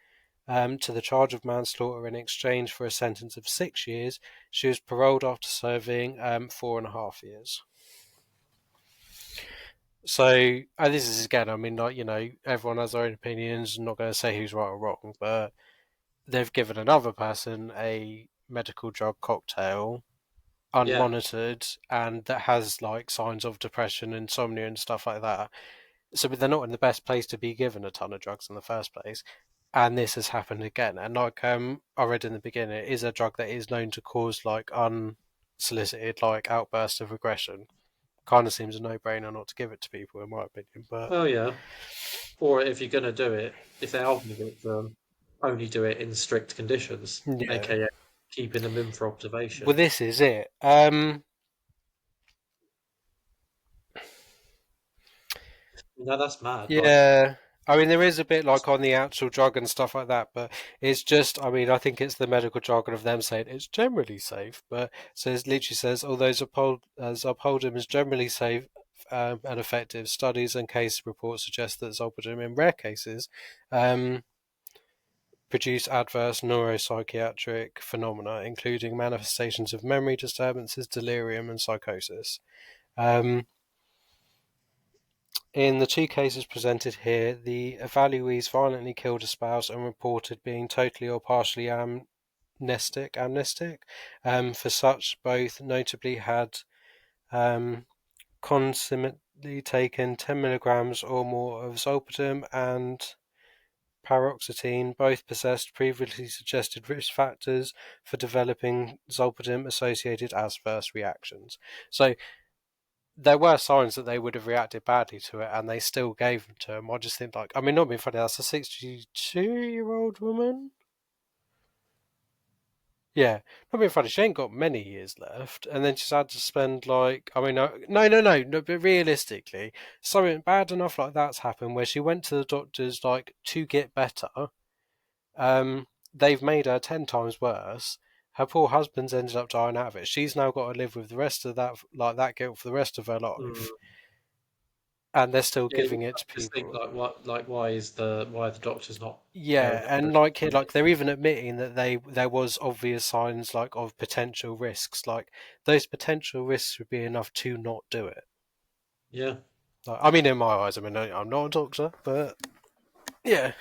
to the charge of manslaughter in exchange for a sentence of 6 years. She was paroled after serving 4.5 years. So, this is again, I mean, like, everyone has their own opinions. I'm not going to say who's right or wrong, but they've given another person a medical drug cocktail Yeah. unmonitored and that has like signs of depression, insomnia, and stuff like that. So, but they're not in the best place to be given a ton of drugs in the first place. And this has happened again. And like I read in the beginning, it is a drug that is known to cause like unsolicited like outbursts of aggression. Kind of seems a no-brainer not to give it to people, in my opinion. But Well, yeah. Or if you're going to do it, if they are going to give it to them, only do it in strict conditions, yeah, aka keeping them in for well, observation. this is it. No, that's mad. Like, Yeah, I mean, there is a bit like on the actual drug and stuff like that, but it's just, I mean, I think it's the medical jargon of them saying it's generally safe, but so it literally says, although Zolpidem is generally safe and effective, studies and case reports suggest that Zolpidem in rare cases um, produce adverse neuropsychiatric phenomena, including manifestations of memory disturbances, delirium, and psychosis. Um, In the two cases presented here, the evaluees violently killed a spouse and reported being totally or partially amnestic. For such, both notably had consummately taken 10 milligrams or more of zolpidem and paroxetine. Both possessed previously suggested risk factors for developing zolpidem-associated adverse reactions. So there were signs that they would have reacted badly to it, and they still gave them to him. I just think, like, I mean, not being funny, that's a 62-year-old woman. Yeah, not being funny, she ain't got many years left, and then she's had to spend like, I mean, no, but realistically, something bad enough like that's happened where she went to the doctors like to get better. They've made her 10 times worse. Her poor husband's ended up dying out of it. She's now got to live with the rest of that, like that guilt for the rest of her life, mm, and they're still yeah, giving it I to just think people. like what, like why are the doctors not there Yeah, and and encouraging like they're even admitting that there was obvious signs like of potential risks. Like those potential risks would be enough to not do it. Yeah, Like, I mean, in my eyes, I mean, I'm not a doctor, but yeah,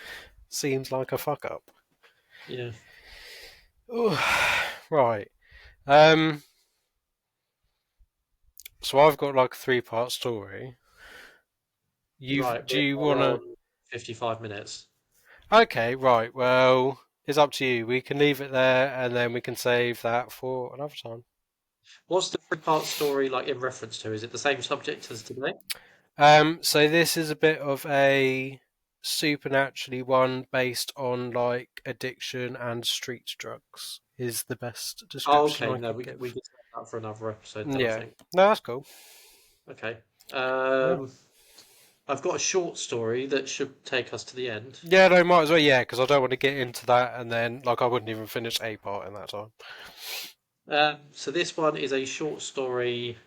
seems like a fuck up. yeah. Ooh, right. Um. So I've got like a three-part story. Right, Do we you are wanna? on 55 minutes. Okay, right. Well, it's up to you. We can leave it there, and then we can save that for another time. What's the three-part story like in reference to? Is it the same subject as today? So this is a bit of a supernaturally one based on like addiction and street drugs is the best Oh, description okay. I No, could we give. can save that for another episode then, I Yeah, think. no, that's cool. Okay. Yeah, I've got a short story that should take us to the end. yeah, no, might as well. Yeah, because I don't want to get into that and then like I wouldn't even finish a part in that time. So this one is a short story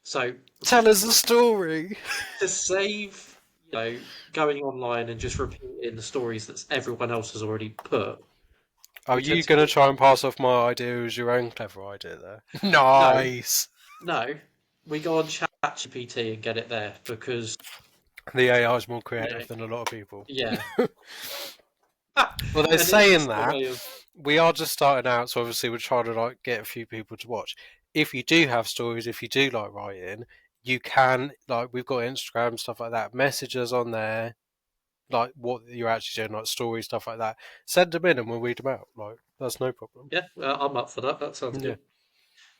So Tell us the story. to save, going online and just repeating the stories that everyone else has already put, Are we tend you to going to try and pass off my idea as your own clever idea there? no, Nice. no, we go on ChatGPT and get it there because The AI is more you know, creative than a lot of people. yeah, Well, they're and it's saying just a that way of we are just starting out, so obviously we're trying to like get a few people to watch. If you do have stories, if you do like writing, you can like we've got Instagram stuff like that. Message us on there, like what you're actually doing, like stories stuff like that. Send them in and we'll read them out. Like that's no problem. yeah. I'm up for that. That sounds Yeah.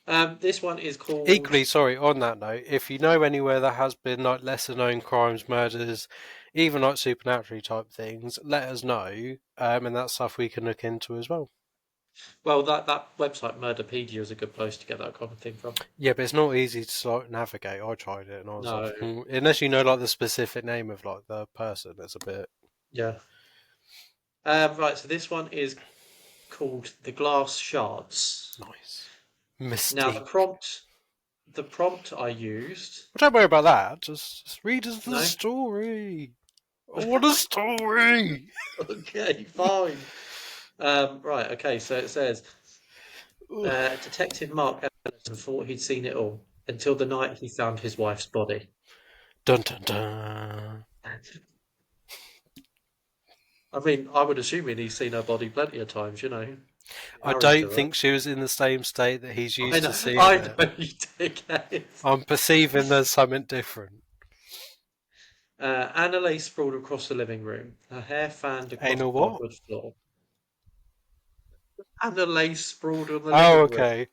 good. This one is called Equally, sorry, on that note, if you know anywhere that has been like lesser known crimes, murders, even like supernaturally type things, let us know, and that's stuff we can look into as well. well that website Murderpedia is a good place to get that kind of thing from. Yeah, but it's not easy to like navigate. I tried it and I was like, No, unless you know like the specific name of like the person, it's a bit yeah. Right, so this one is called the glass shards. nice. Now Mystique. the prompt I used. But don't worry about that. Just read us the No, story. I want a story. okay, fine. Right, okay. So it says Detective Mark Ellison thought he'd seen it all until the night he found his wife's body. Dun dun dun. I mean, I would assume he's seen her body plenty of times. I Married to don't her. think she was in the same state that he's I used know, to seeing I it. know you dickhead. I'm perceiving there's something different. Anna lay sprawled across the living room, her hair fanned across Anal the what? hardwood floor. Anna lay sprawled on the Oh, living room. okay.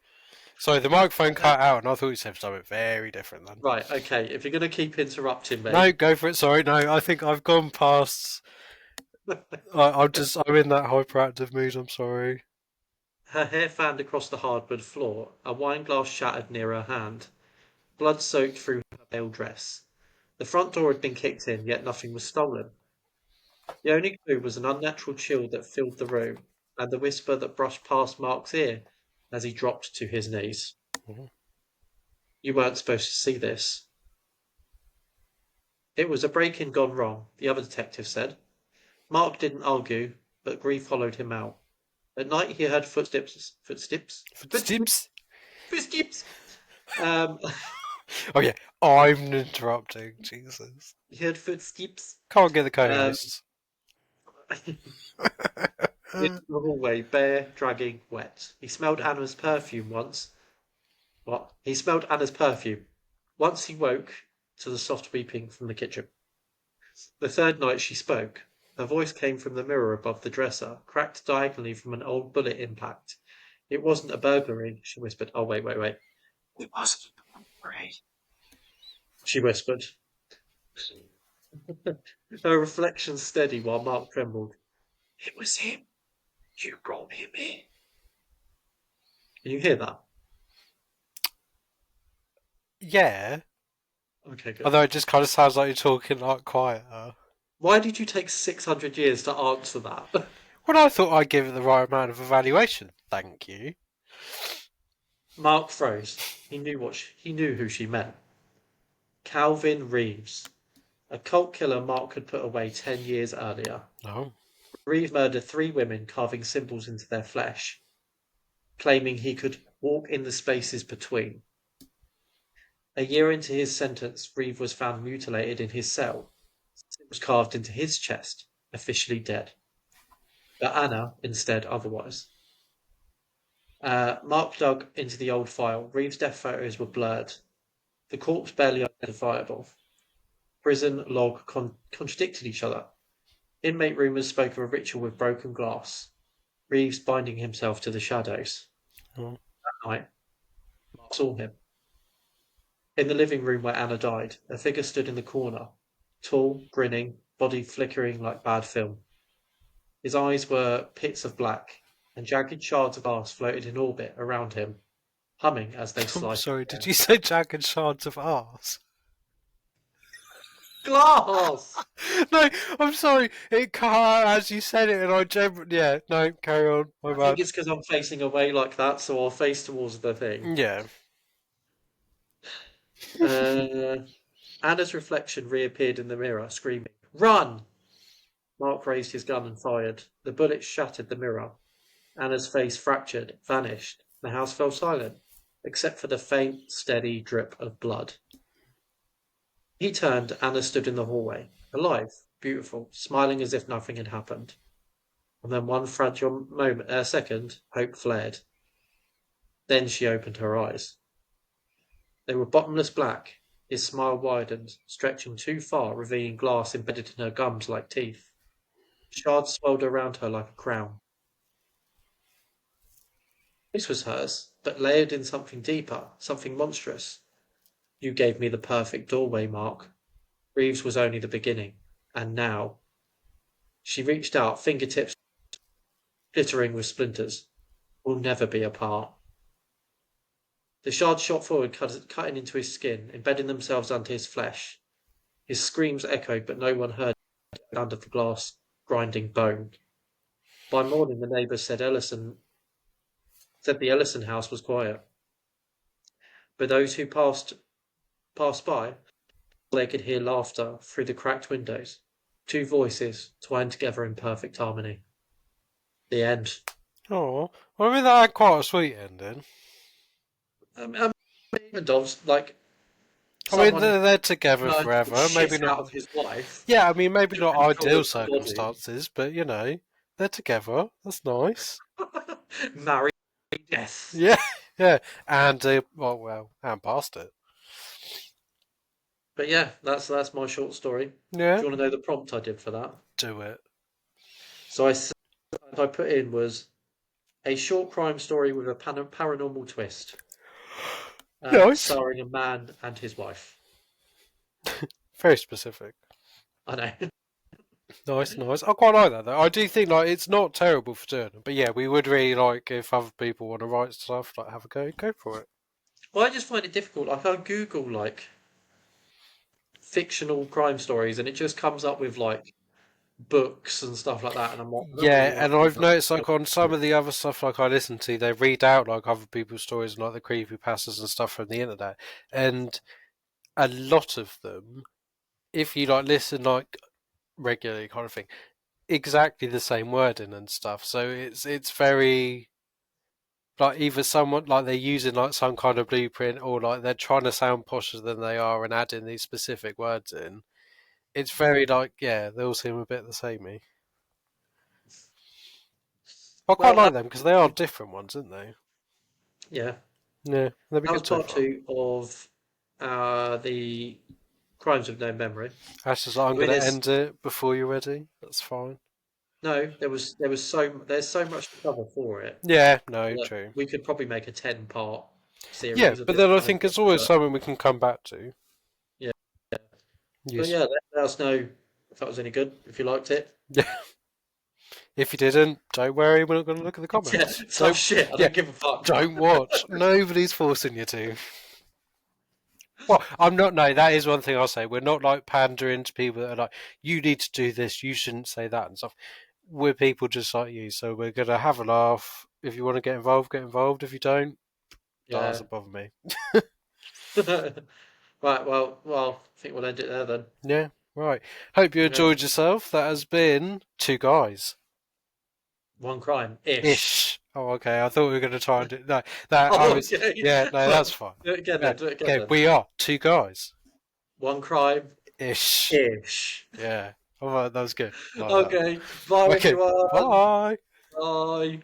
Sorry, the microphone Uh, cut out, and I thought you said something very different then. right, okay. If you're going to keep interrupting No, me, go for it. Sorry, no, I think I've gone past. I'm in that hyperactive mood. I'm sorry. her hair fanned across the hardwood floor, a wine glass shattered near her hand, blood soaked through her pale dress. The front door had been kicked in, yet nothing was stolen. The only clue was an unnatural chill that filled the room, and the whisper that brushed past Mark's ear as he dropped to his knees. You weren't supposed to see this. It was a break-in gone wrong, the other detective said. Mark didn't argue, but grief followed him out. At night he heard footsteps, Footsteps. footsteps. Um, Oh yeah, I'm interrupting. Jesus, he heard footsteps. can't get the Um, co-hosts. in the hallway, bare, dragging, wet. He smelled Anna's perfume once. What? He smelled Anna's perfume. Once he woke to the soft weeping from the kitchen. The third night she spoke. Her voice came from the mirror above the dresser, cracked diagonally from an old bullet impact. It wasn't a burglary, she whispered. Oh, wait, wait, wait. It wasn't a burglary, she whispered, her reflection steady while Mark trembled. It was him. You brought him in. Can you hear that? Yeah, Okay, good. although it just kind of sounds like you're talking like quieter. Why did you take 600 years to answer that? Well, I thought I'd give it the right amount of evaluation. Thank you. Mark froze. He knew who she meant. Calvin Reeves, a cult killer Mark had put away 10 years earlier. Oh, Reeves murdered three women, carving symbols into their flesh, claiming he could walk in the spaces between. A year into his sentence, Reeve was found mutilated in his cell. Symbols carved into his chest, officially dead. But Anna, instead, otherwise. Mark dug into the old file. Reeves' death photos were blurred. The corpse barely identifiable. Prison log contradicted each other. Inmate rumours spoke of a ritual with broken glass. Reeves binding himself to the shadows. oh. That night, Mark saw him. In the living room where Anna died, a figure stood in the corner, tall, grinning, body flickering like bad film. His eyes were pits of black, and jagged shards of glass floated in orbit around him, humming as they I'm sliced sorry. the Did air. you say jagged shards of arse? Glass! No, I'm sorry. It cut out as you said it, and I genuinely. Yeah, no, carry on. My I think bad. it's because I'm facing away like that, so I'll face towards the thing. Yeah. Uh, Anna's reflection reappeared in the mirror, screaming, "Run!" Mark raised his gun and fired. The bullet shattered the mirror. Anna's face fractured, vanished. The house fell silent, except for the faint, steady drip of blood. He turned. Anna stood in the hallway, alive, beautiful, smiling as if nothing had happened. And then one fragile second, hope flared. Then she opened her eyes. They were bottomless black. His smile widened, stretching too far, revealing glass embedded in her gums like teeth. Shards swirled around her like a crown. This was hers, but layered in something deeper, something monstrous. You gave me the perfect doorway, Mark. Reeves was only the beginning. And now. She reached out, fingertips glittering with splinters. We'll never be apart. The shards shot forward, cutting into his skin, embedding themselves under his flesh. His screams echoed, but no one heard under the glass, grinding bone. By morning, the neighbours said the Ellison house was quiet, but those who passed by, they could hear laughter through the cracked windows. Two voices twined together in perfect harmony. The end. Oh, well, I mean, that had quite a sweet ending. I mean, Dov's like I mean, someone they're together turned the forever. Maybe shit not. out of his wife Yeah, I mean, maybe to not control ideal her body, circumstances, but you know, they're together. That's nice. married death. Yeah, yeah, and well, and past it. But yeah, that's my short story. Yeah, Do you want to know the prompt I did for that? do it. So I put in was a short crime story with a paranormal twist, Nice, starring a man and his wife. very specific. I know. Nice, nice. I quite like that though. I do think like it's not terrible for doing it, but yeah, we would really like if other people want to write stuff, like have a go for it. Well, I just find it difficult. Like I Google like fictional crime stories, and it just comes up with like books and stuff like that, and I'm like, I don't really Yeah, want and to do I've noticed that. like on some of the other stuff like I listen to, they read out like other people's stories and like the creepy pastas and stuff from the internet, and a lot of them, if you like listen like regularly, kind of thing, exactly the same wording and stuff. So it's very like either someone like they're using like some kind of blueprint or like they're trying to sound posher than they are and adding these specific words in. It's very like yeah, they all seem a bit the samey. I quite Well, like them because they are different ones, aren't they? yeah, Yeah, they'll be that was good so part far. two of the crimes of no memory. Ash is like, I'm I mean, going to there's end it before you're ready. That's fine. no, there's so much to cover for it Yeah, no, that true. we could probably make a 10-part Yeah, series of but this then I kind of think thing. it's always But something we can come back to. yeah, but Yes. yeah, let us know if that was any good, if you liked it. Yeah. If you didn't, don't worry. We're not going to look at the Yeah, comments. tough Don't. shit. I Yeah, don't give a fuck. don't watch. Nobody's forcing you to. Well, I'm not. No, that is one thing I'll say. We're not like pandering to people that are like, you need to do this. You shouldn't say that and stuff. We're people just like you, so we're gonna have a laugh. If you want to get involved, get involved. If you don't, that Yeah. doesn't bother me. Right. Well. I think we'll end it there then. Yeah, right. Hope you Okay. enjoyed yourself. That has been Two Guys. One crime ish. Ish. Oh, okay. I thought we were going to try and do no. That I Oh, was. okay. Yeah, no, that's fine. Do it again Yeah. then. Do it again Okay, then. we are two guys. One crime Ish. ish. Yeah. All right, that was good. I like Okay. Bye that. Okay. everyone. Bye. Bye.